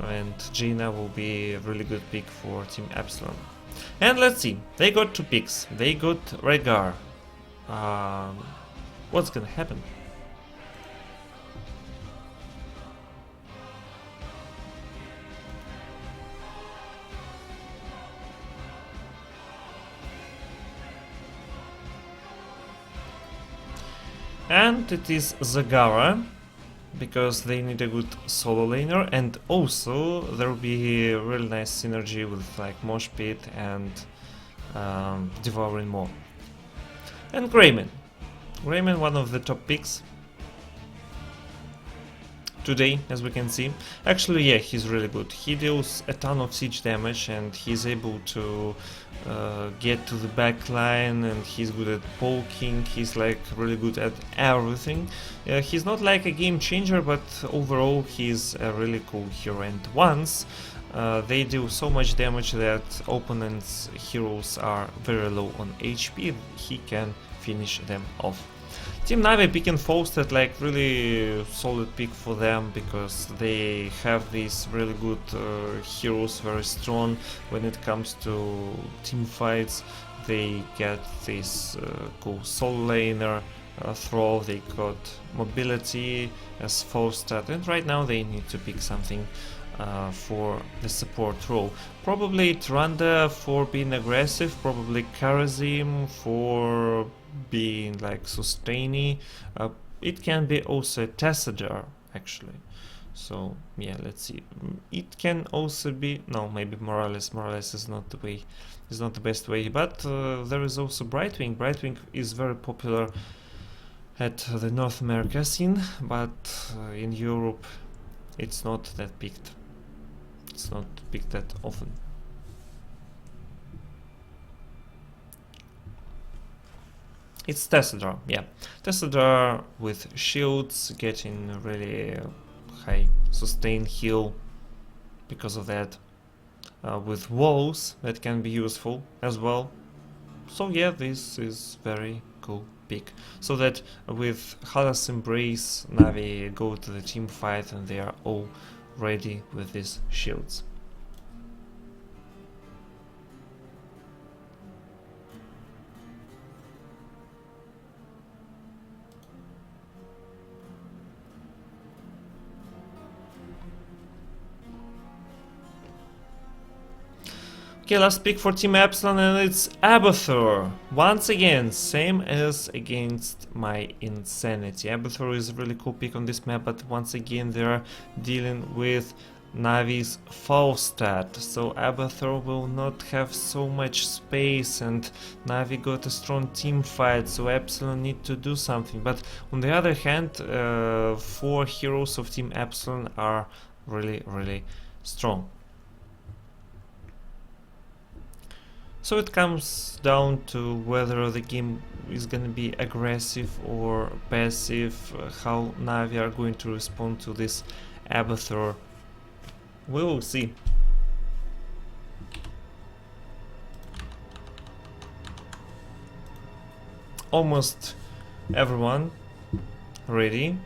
and Jaina will be a really good pick for Team Epsilon. And let's see, they got two picks, they got Rhaegar. What's gonna happen? And it is Zagara, because they need a good solo laner, and also there will be a really nice synergy with like Mosh Pit and Devouring Maw. And Greyman. Greyman, one of the top picks today, as we can see. Actually, yeah, he's really good. He deals a ton of siege damage, and he's able to get to the back line, and he's good at poking. He's like really good at everything. He's not like a game changer, but overall he's a really cool hero. And once they deal so much damage that opponents' heroes are very low on HP, he can finish them off. Team NaVi picking Faustet, like really solid pick for them, because they have these really good heroes, very strong when it comes to team fights. They get this cool solo laner throw, they got mobility as Faustet, and right now they need to pick something for the support role. Probably Tranda for being aggressive, probably Karazim for being like sustainy. It can be also Tessadar actually. So yeah, let's see. It can also be, no, maybe Morales. Morales is not the way, is not the best way. But there is also Brightwing. Brightwing is very popular at the North America scene, but in Europe it's not that picked. It's not picked that often. It's Tessadar, yeah. Tessadar with shields, getting really high sustain heal because of that. With walls, that can be useful as well. So yeah, this is very cool pick. So that with Halas Embrace, NaVi go to the team fight and they are all ready with these shields. Okay, last pick for Team Epsilon, and it's Abathur. Once again, same as against my Insanity. Abathur is a really cool pick on this map, but once again they are dealing with NaVi's Faustat, so Abathur will not have so much space, and NaVi got a strong team fight, so Epsilon need to do something. But on the other hand, 4 heroes of Team Epsilon are really strong. So it comes down to whether the game is gonna be aggressive or passive, how NaVi are going to respond to this Abathur. We will see. Almost everyone ready.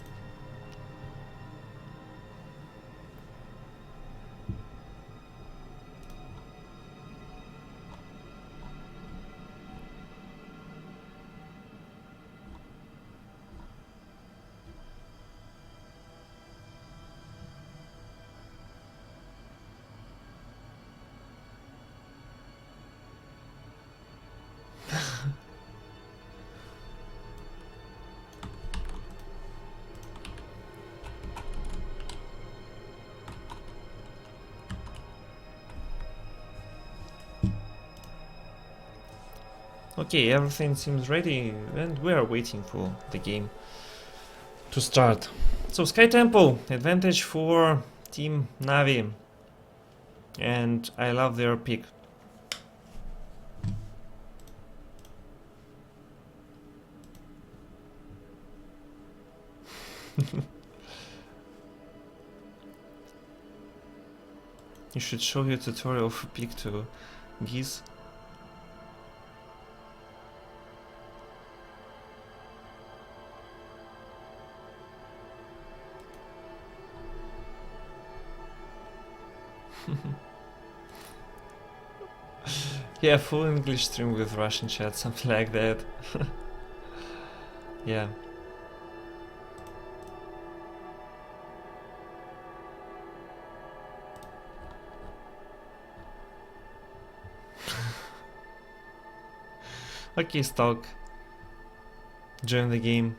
Okay, everything seems ready, and we are waiting for the game to start. So Sky Temple, advantage for Team NaVi, and I love their pick. You should show your tutorial for pick to Geese. Yeah, full English stream with Russian chat, something like that. Yeah. Okay, Stalk. Join the game.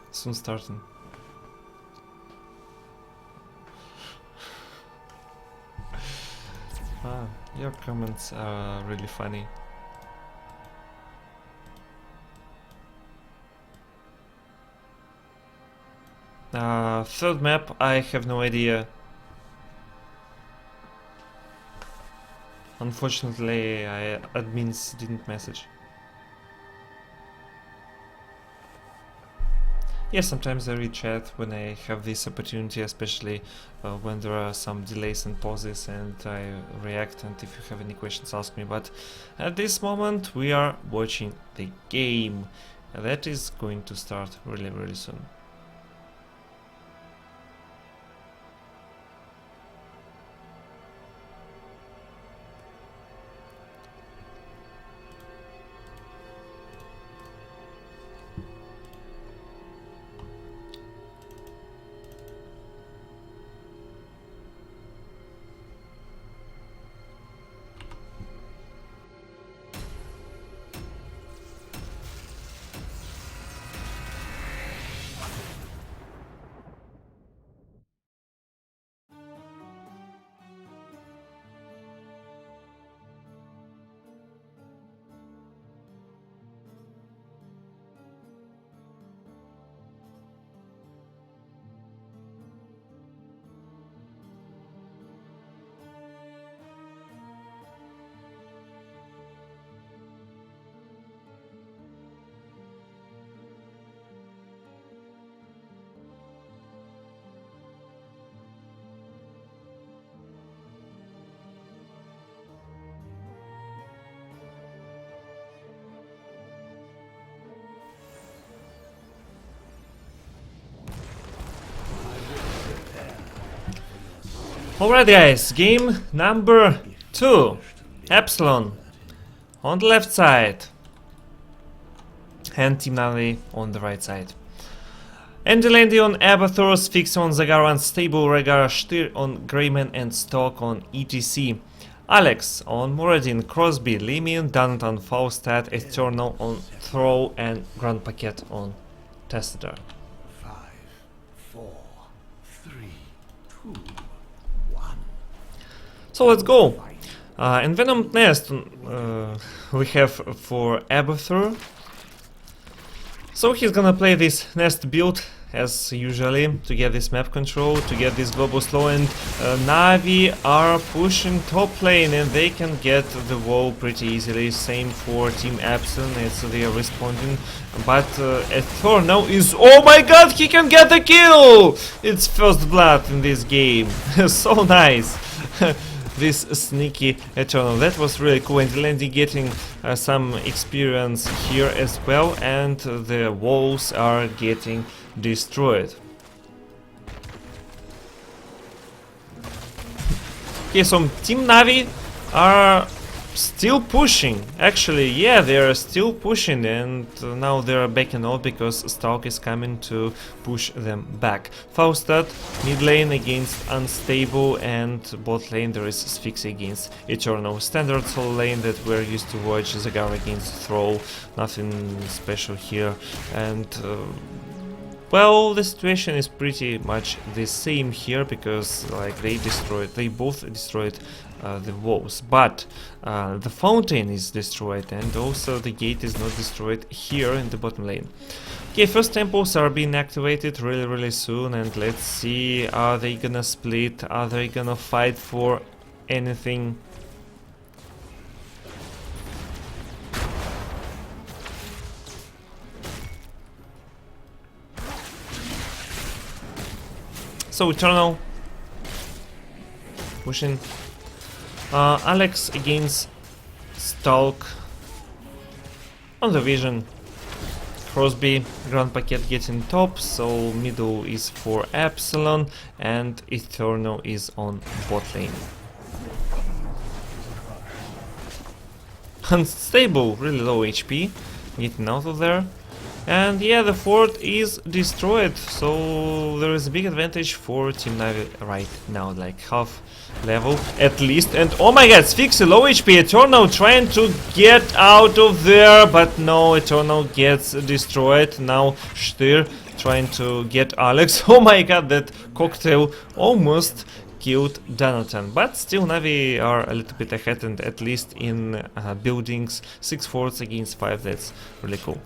Soon starting. Ah, your comments are really funny. Third map, I have no idea. Unfortunately, admins didn't message. Yeah, sometimes I read chat when I have this opportunity, especially when there are some delays and pauses, and I react, and if you have any questions, ask me. But at this moment, we are watching the game. That is going to start really soon. Alright guys, game number 2. Epsilon on the left side and Team NaVi on the right side. Andy on Abathur, Sphinx on Zagaran, Stable Regar, Shtir on Greyman and Stalk on ETC. Alex on Muradin, Crosby, Limian, Danton, Faustat, Eternal on Throw, and Grand Paquet on Tester. 5, So let's go. Envenomed Nest we have for Abathur. So he's gonna play this nest build as usually to get this map control, to get this global slow, and NaVi are pushing top lane and they can get the wall pretty easily. Same for Team Epsilon, it's they are responding, but Eternal is, oh my god, he can get the kill! It's first blood in this game. So nice. This sneaky Eternal, that was really cool, and Landy getting some experience here as well, and the walls are getting destroyed. Okay, so Team NaVi are still pushing. Actually, yeah, they are still pushing, and now they are backing out because Stalk is coming to push them back. Faustat, mid lane against Unstable, and bot lane there is Sphinx against Eternal. Standard solo lane that we're used to watch, Zagar against Thrall, nothing special here, and well, the situation is pretty much the same here because like they both destroyed the walls, but the fountain is destroyed and also the gate is not destroyed here in the bottom lane. Okay, first temples are being activated really soon, and let's see, are they gonna split, are they gonna fight for anything? So Eternal pushing. Alex against Stalk on the vision. Crosby, Grand Packet getting top, so middle is for Epsilon and Eternal is on bot lane. Unstable, really low HP, getting out of there. And yeah, the fort is destroyed, so there is a big advantage for Team NaVi right now, like half level at least. And oh my god, Sphinx low HP, Eternal trying to get out of there, but no, Eternal gets destroyed. Now Styr trying to get Alex. Oh my god, that cocktail almost killed Donatan, but still NaVi are a little bit ahead, and at least in buildings 6 forts against 5, that's really cool.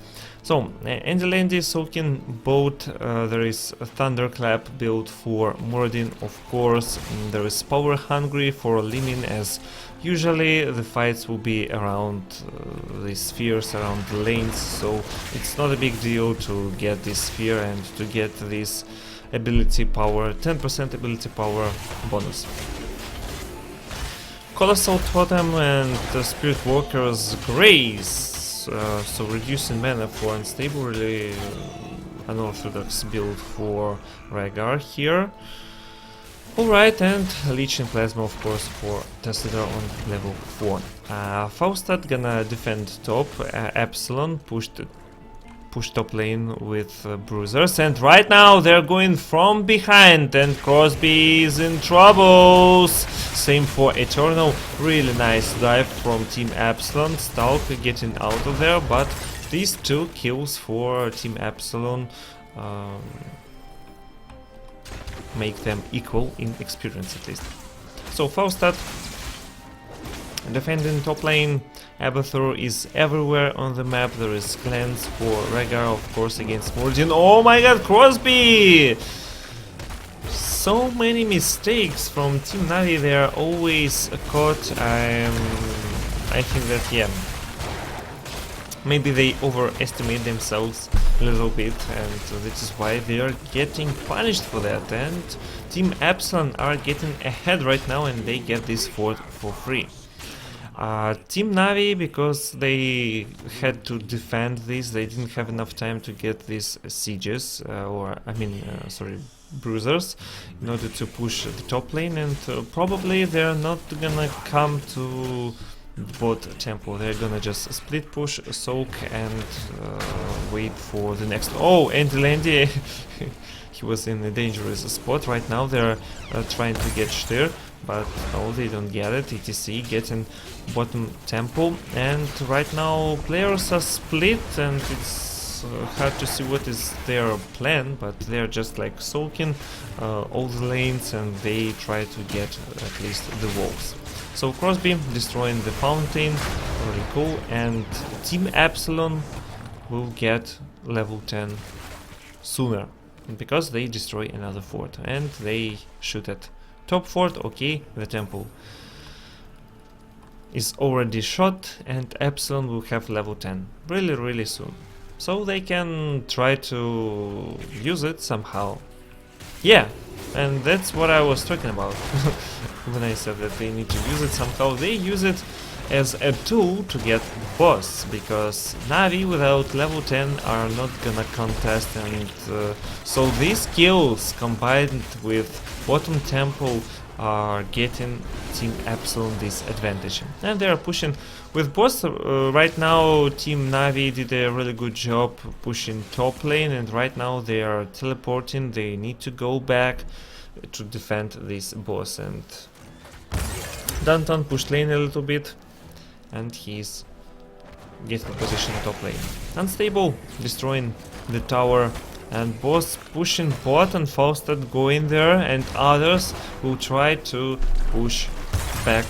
So, Andy Landy soaking both, there is a Thunderclap build for Muradin, of course, and there is Power Hungry for Limin, as usually the fights will be around the spheres, around the lanes, so it's not a big deal to get this sphere and to get this ability power, 10% ability power bonus. Colossal Totem and Spirit Walker's Grace. So reducing mana for Unstable, really unorthodox build for Rhaegar here. Alright, and Leeching Plasma of course for Tassadar on level 4. Faustat gonna defend top, Epsilon push top lane with bruisers, and right now they're going from behind, and Crosby is in troubles. Same for Eternal, really nice dive from Team Epsilon. Stalk getting out of there, but these 2 kills for Team Epsilon make them equal in experience at least. So Faustat defending top lane. Abathur is everywhere on the map. There is clans for Rhaegar, of course, against Mordin. Oh my god, Crosby! So many mistakes from Team NaVi, they are always caught. I think that, yeah, maybe they overestimate themselves a little bit, and this is why they are getting punished for that. And Team Epsilon are getting ahead right now, and they get this fort for free. Team NaVi, because they had to defend this, they didn't have enough time to get these sieges, bruisers, in order to push the top lane, and probably they're not gonna come to bot temple. They're gonna just split push, soak, and wait for the next. Oh, Andy Landy, he was in a dangerous spot right now. They're trying to get Styr, but no, they don't get it. ETC getting bottom temple, and right now players are split, and it's hard to see what is their plan, but they're just like soaking all the lanes, and they try to get at least the walls. So Crossbeam destroying the fountain, really cool, and Team Epsilon will get level 10 sooner because they destroy another fort and they shoot at top fort. Okay, the temple is already shot and Epsilon will have level 10 really soon, so they can try to use it somehow. Yeah, and that's what I was talking about when I said that they need to use it somehow. They use it as a tool to get boss, because NaVi without level 10 are not gonna contest, and so these kills combined with bottom temple are getting Team Epsilon this advantage, and they are pushing with boss. Right now Team NaVi did a really good job pushing top lane, and right now they are teleporting. They need to go back to defend this boss, and Danton pushed lane a little bit and he's getting position top lane. Unstable destroying the tower, and boss pushing bot, and Fausted going there, and others will try to push back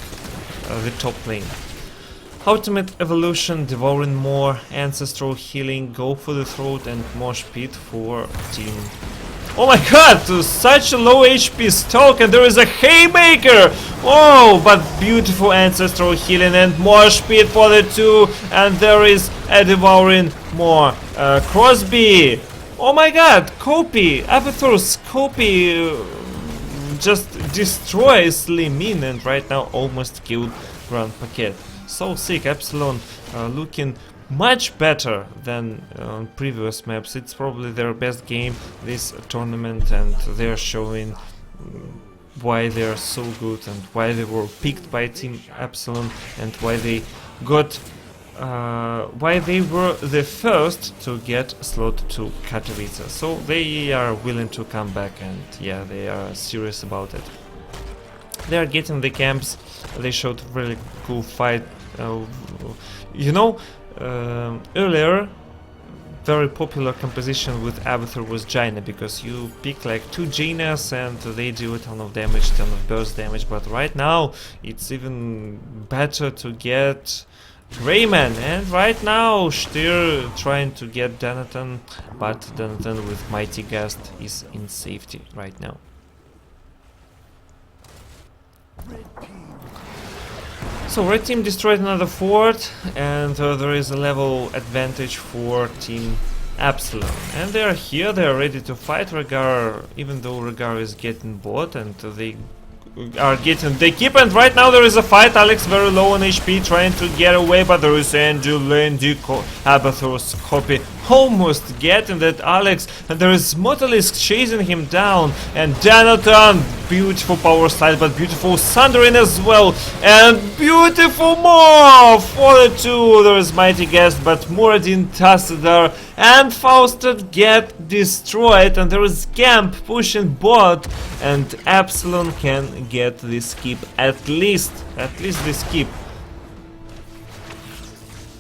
the top lane. Ultimate evolution, devouring more, ancestral healing, go for the throat, and more speed for team. Oh my god, such a low HP stock, and there is a haymaker! Oh, but beautiful ancestral healing and more speed for the two, and there is a devouring more. Crosby! Oh my god, Copy! Abathur's Copy just destroys Slimin, and right now almost killed Grand Paquet. So sick. Epsilon looking much better than on previous maps. It's probably their best game this tournament, and they're showing why they are so good and why they were picked by Team Epsilon, and why they got why they were the first to get slot to Katowice. So they are willing to come back, and yeah, they are serious about it. They are getting the camps. They showed really cool fight. You know, earlier very popular composition with Abathur was Jaina, because you pick like 2 Jainas and they do a ton of damage, ton of burst damage. But right now it's even better to get Rayman, and right now Styr trying to get Donaton, but Donaton with Mighty Gust is in safety right now. So red team destroyed another fort, and there is a level advantage for Team Epsilon, and they are here, they are ready to fight Regar, even though Regar is getting bot, and they are getting the keep, and right now there is a fight. Alex very low on HP trying to get away, but there is Andrew Landy, Abathur's Copy almost getting that Alex, and there is Motalisk chasing him down, and Donaton, beautiful power slide, but beautiful Sundering as well, and beautiful more for the two. There is Mighty Guest, but Muradin, Tassadar, and Fausted get destroyed, and there is Camp pushing bot, and Epsilon can get this keep, at least this keep.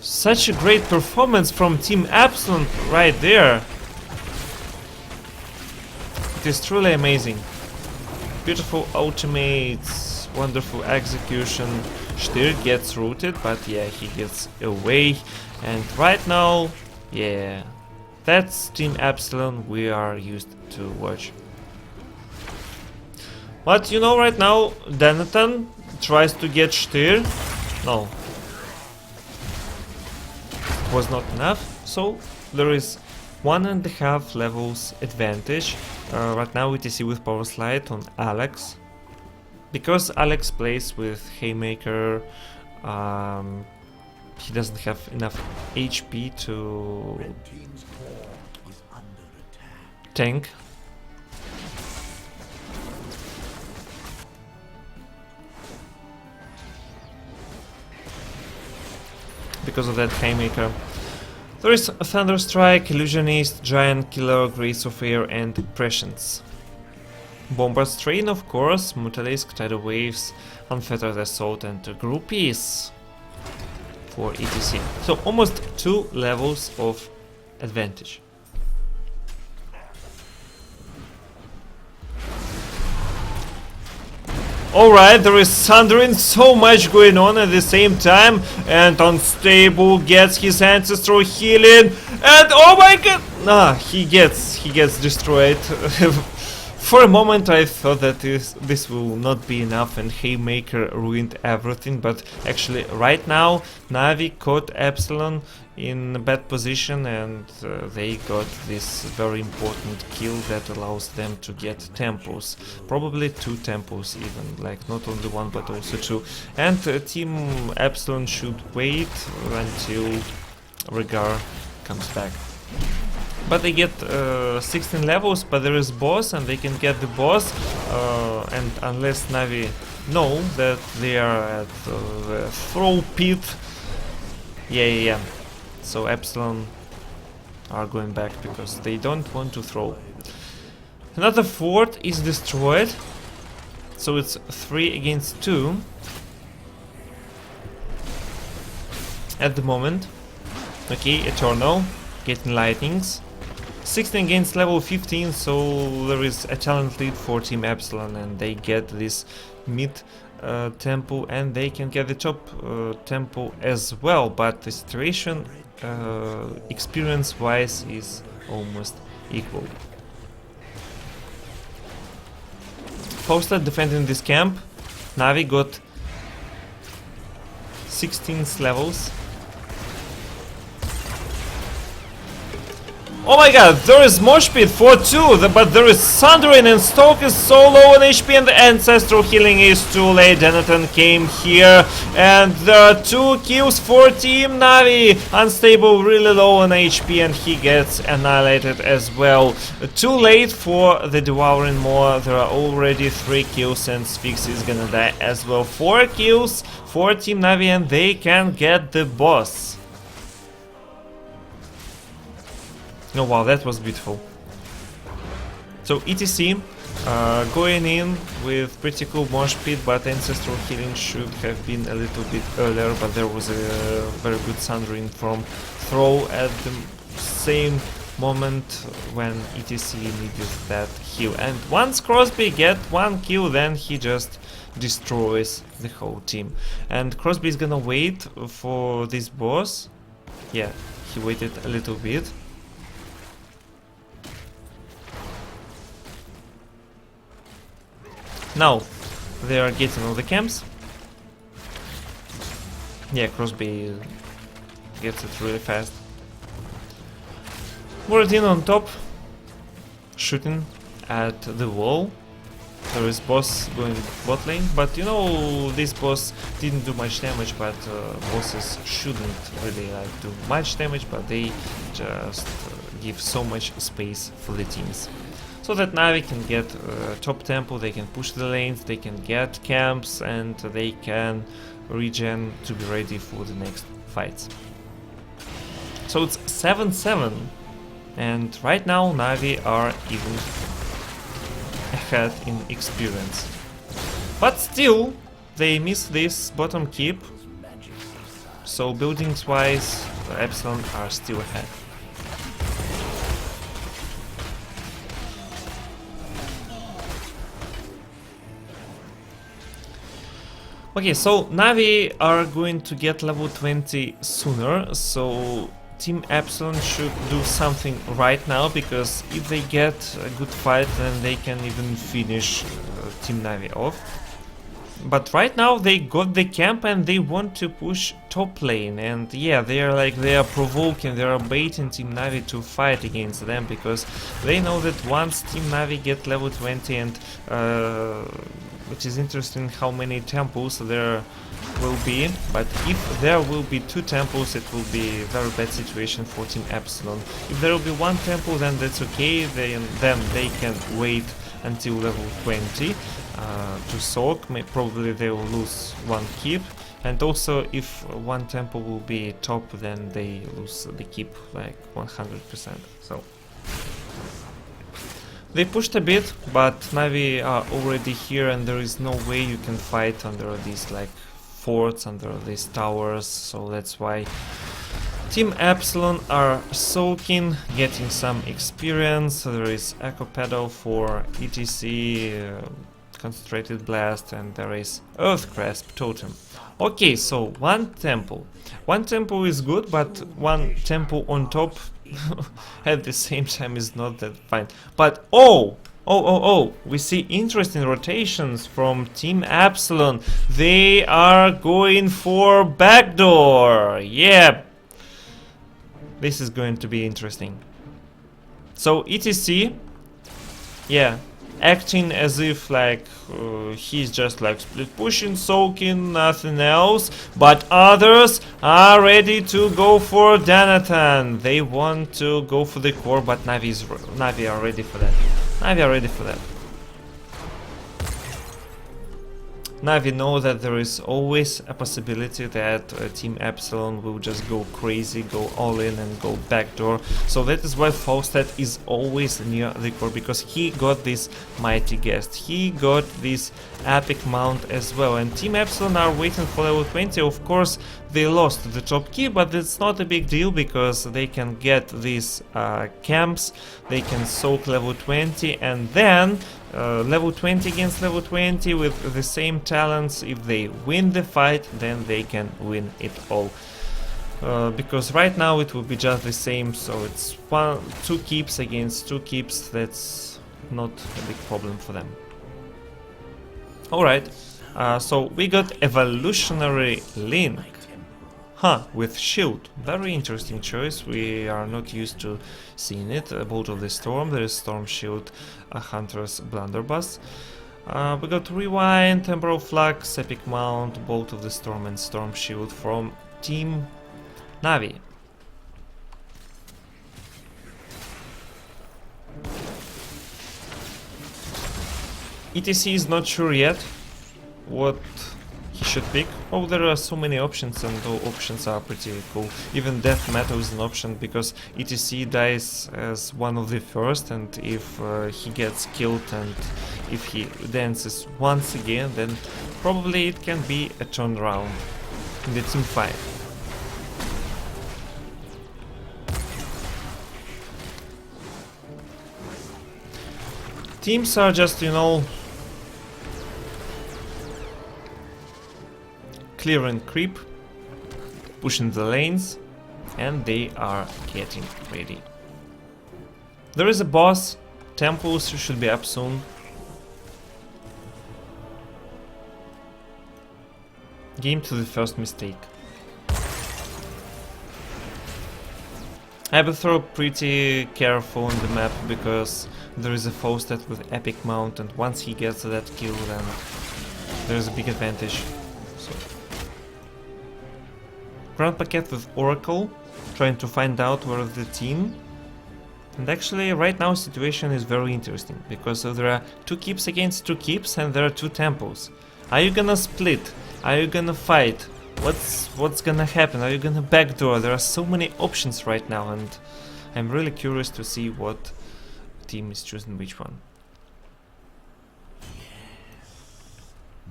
Such a great performance from Team Epsilon right there. It is truly amazing. Beautiful ultimates, wonderful execution. Styr gets rooted, but yeah, he gets away. And right now, yeah, that's Team Epsilon we are used to watch. But you know, right now Donaton tries to get Styr. No, was not enough, so there is 1.5 levels advantage right now. ETC with power slide on Alex, because Alex plays with Haymaker. He doesn't have enough HP to tank. Because of that Haymaker. There is a Thunderstrike, Illusionist, Giant Killer, Grace of Air, and Prescience. Bombard's Train, of course, Mutalisk, Tidal Waves, Unfettered Assault, and Groupies for ETC. So almost 2 levels of advantage. Alright, there is thundering, so much going on at the same time, and Unstable gets his ancestral healing, and oh my god, he gets destroyed. For a moment I thought that this will not be enough and Haymaker ruined everything, but actually right now NaVi caught Epsilon in a bad position, and they got this very important kill that allows them to get tempos, probably 2 tempos even, like not only 1 but also 2, and Team Epsilon should wait until Regar comes back. But they get 16 levels, but there is boss and they can get the boss, and unless NaVi know that they are at the throw pit, yeah. So Epsilon are going back because they don't want to throw. Another fort is destroyed, so it's 3 against 2 at the moment. Okay, Eternal getting lightnings. 16 against level 15, so there is a talent lead for Team Epsilon, and they get this mid tempo, and they can get the top tempo as well, but the situation experience wise is almost equal. Posted defending this camp. NaVi got 16th levels. Oh my god, there is mosh pit for 2, but there is Sundering, and Stoke is so low on HP, and the ancestral healing is too late. Jonathan came here, and there are 2 kills for Team NaVi. Unstable really low on HP, and he gets annihilated as well. Too late for the Devouring Maw. There are already 3 kills, and Sphinx is gonna die as well. 4 kills for Team NaVi, and they can get the boss. Oh wow, that was beautiful. So ETC going in with pretty cool mosh pit, but ancestral healing should have been a little bit earlier, but there was a very good Sundering from throw at the same moment when ETC needed that heal. And once Crosby get 1 kill, then he just destroys the whole team. And Crosby is gonna wait for this boss. Yeah, he waited a little bit. Now they are getting all the camps. Yeah, Crosby gets it really fast. Borodin on top, shooting at the wall. There is boss going bot lane, but you know, this boss didn't do much damage, but bosses shouldn't really do much damage, but they just give so much space for the teams. So that NaVi can get top tempo, they can push the lanes, they can get camps, and they can regen to be ready for the next fights. So it's 7-7, and right now NaVi are even ahead in experience. But still, they miss this bottom keep, so buildings wise, Epsilon are still ahead. Okay, so NaVi are going to get level 20 sooner, so Team Epsilon should do something right now, because if they get a good fight, then they can even finish Team NaVi off. But right now they got the camp and they want to push top lane, and yeah, they are provoking, they are baiting Team NaVi to fight against them, because they know that once Team NaVi get level 20, and which is interesting how many temples there will be, but if there will be 2 temples, it will be a very bad situation for Team Epsilon. If there will be 1 temple, then that's okay, then they can wait until level 20 to soak. Probably they will lose 1 keep, and also if 1 temple will be top, then they lose the keep like 100%. So they pushed a bit, but NaVi are already here, and there is no way you can fight under these like forts, under these towers, so that's why Team Epsilon are soaking, getting some experience. There is Echo Pedal for ETC, concentrated blast, and there is Earth Grasp Totem. Okay, so one temple. One temple is good, but one temple on top at the same time is not that fine. But oh, we see interesting rotations from Team Epsilon. They are going for backdoor. Yeah, this is going to be interesting. So ETC, yeah, acting as if like he's just like split pushing, soaking, nothing else. But others are ready to go for Danathan. They want to go for the core, but NaVi are ready for that. NaVi are ready for that. NaVi know that there is always a possibility that Team Epsilon will just go crazy, go all in and go backdoor. So that is why Faustet is always near the core, because he got this mighty guest. He got this epic mount as well. And Team Epsilon are waiting for level 20. Of course, they lost the top key, but it's not a big deal because they can get these camps. They can soak level 20 and then level 20 against level 20 with the same talents. If they win the fight, then they can win it all. Because right now it will be just the same, so it's 2 keeps against 2 keeps. That's not a big problem for them. Alright, so we got Evolutionary Link. With shield. Very interesting choice. We are not used to seeing it. Bolt of the Storm, there is Storm Shield, Hunter's Blunderbuss. We got Rewind, Temporal Flux, Epic Mount, Bolt of the Storm and Storm Shield from Team NaVi. ETC is not sure yet what he should pick. Oh, there are so many options, and all options are pretty cool. Even Death Metal is an option because ETC dies as one of the first, and if he gets killed and if he dances once again, then probably it can be a turnaround in the team fight. Teams are just, you know, clearing creep, pushing the lanes, and they are getting ready. There is a boss. Temples should be up soon. Game to the first mistake. Abathor pretty careful on the map because there is a Faustet with epic mount, and once he gets that kill, then there is a big advantage. So Grand Paquette with Oracle, trying to find out where is the team. And actually right now situation is very interesting, because there are 2 keeps against 2 keeps and there are 2 temples. Are you gonna split? Are you gonna fight? What's gonna happen? Are you gonna backdoor? There are so many options right now, and I'm really curious to see what team is choosing which one.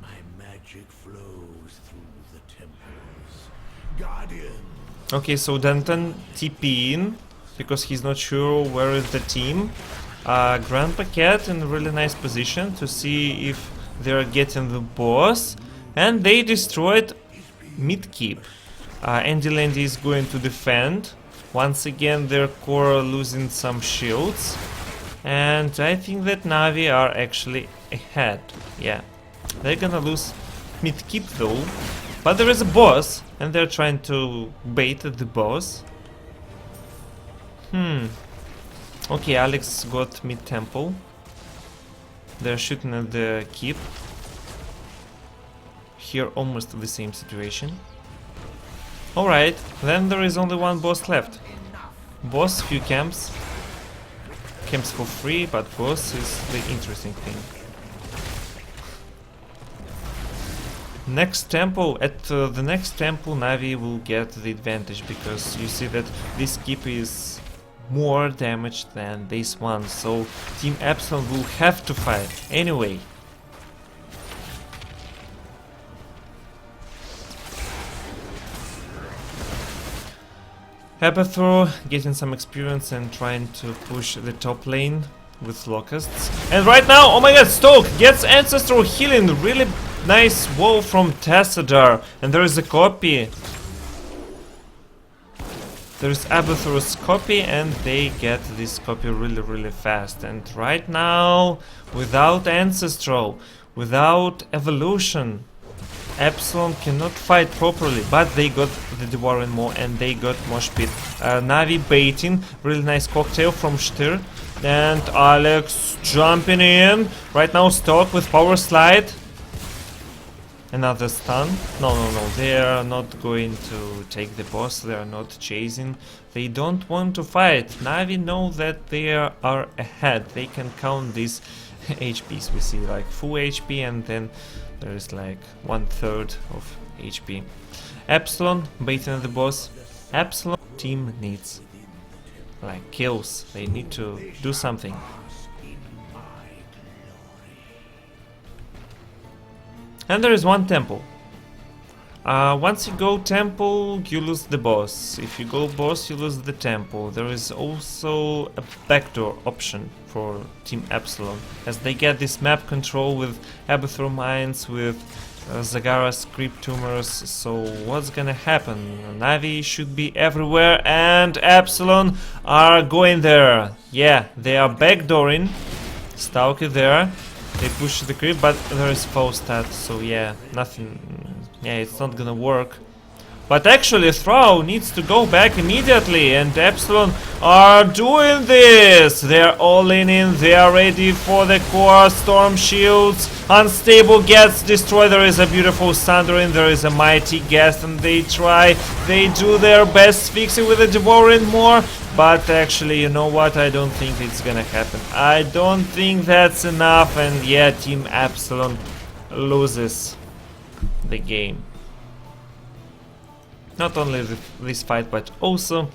My magic flows through the temples. Guardian. Okay, so Danton TP in because he's not sure where is the team. Grand Paquette in a really nice position to see if they're getting the boss, and they destroyed mid keep. Andy Landy is going to defend. Once again their core losing some shields, and I think that NaVi are actually ahead. Yeah, they're gonna lose mid keep though, but there is a boss and they're trying to bait the boss. Okay, Alex got mid temple. They're shooting at the keep. Here almost the same situation. Alright, then there is only one boss left. Boss, few camps. Camps for free, but boss is the interesting thing. Next temple, at the next temple NaVi will get the advantage, because you see that this keep is more damage than this one, so Team Epsilon will have to fight anyway. Abathor getting some experience and trying to push the top lane with locusts. And right now, oh my god, Stoke gets ancestral healing. Really nice wall from Tassadar. And there is a copy. There's Abathur's copy, and they get this copy really fast. And right now, without ancestral, without evolution, Epsilon cannot fight properly, but they got the Devouring Maw and they got Mosh Pit. NaVi baiting, really nice cocktail from Shtir. And Alex jumping in. Right now Stock with Power Slide. Another stun. No, they are not going to take the boss, they are not chasing. They don't want to fight. NaVi know that they are ahead. They can count these HPs. We see like full HP and then there is like 1/3 of HP. Epsilon baiting the boss. Epsilon team needs like kills. They need to do something. And there is one temple. Once you go temple, you lose the boss. If you go boss, you lose the temple. There is also a backdoor option for Team Epsilon, as they get this map control with Abathur Mines, with Zagara's Creep Tumors. So what's gonna happen? NaVi should be everywhere, and Epsilon are going there. Yeah, they are backdooring. Stalker there. They push the creep, but there is false stat, so yeah, nothing. Yeah, it's not gonna work. But actually, Throw needs to go back immediately, and Epsilon are doing this! They're all in, they are ready for the core. Storm shields, Unstable gets destroyed. There is a beautiful Sundering, there is a mighty Ghast, and they do their best fixing with the Devouring Maw. But actually, you know what? I don't think it's gonna happen. I don't think that's enough, and yeah, Team Epsilon loses the game. Not only this fight, but also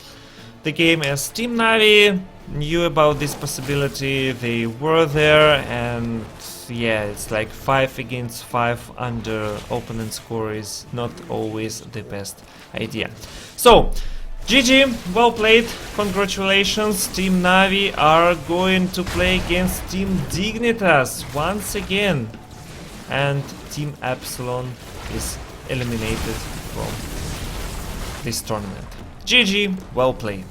the game, as Team NaVi knew about this possibility. They were there, and yeah, it's like 5 against 5 under opponent score is not always the best idea. So, GG, well played, congratulations. Team NaVi are going to play against Team Dignitas once again. And Team Epsilon is eliminated from this tournament. GG, well played.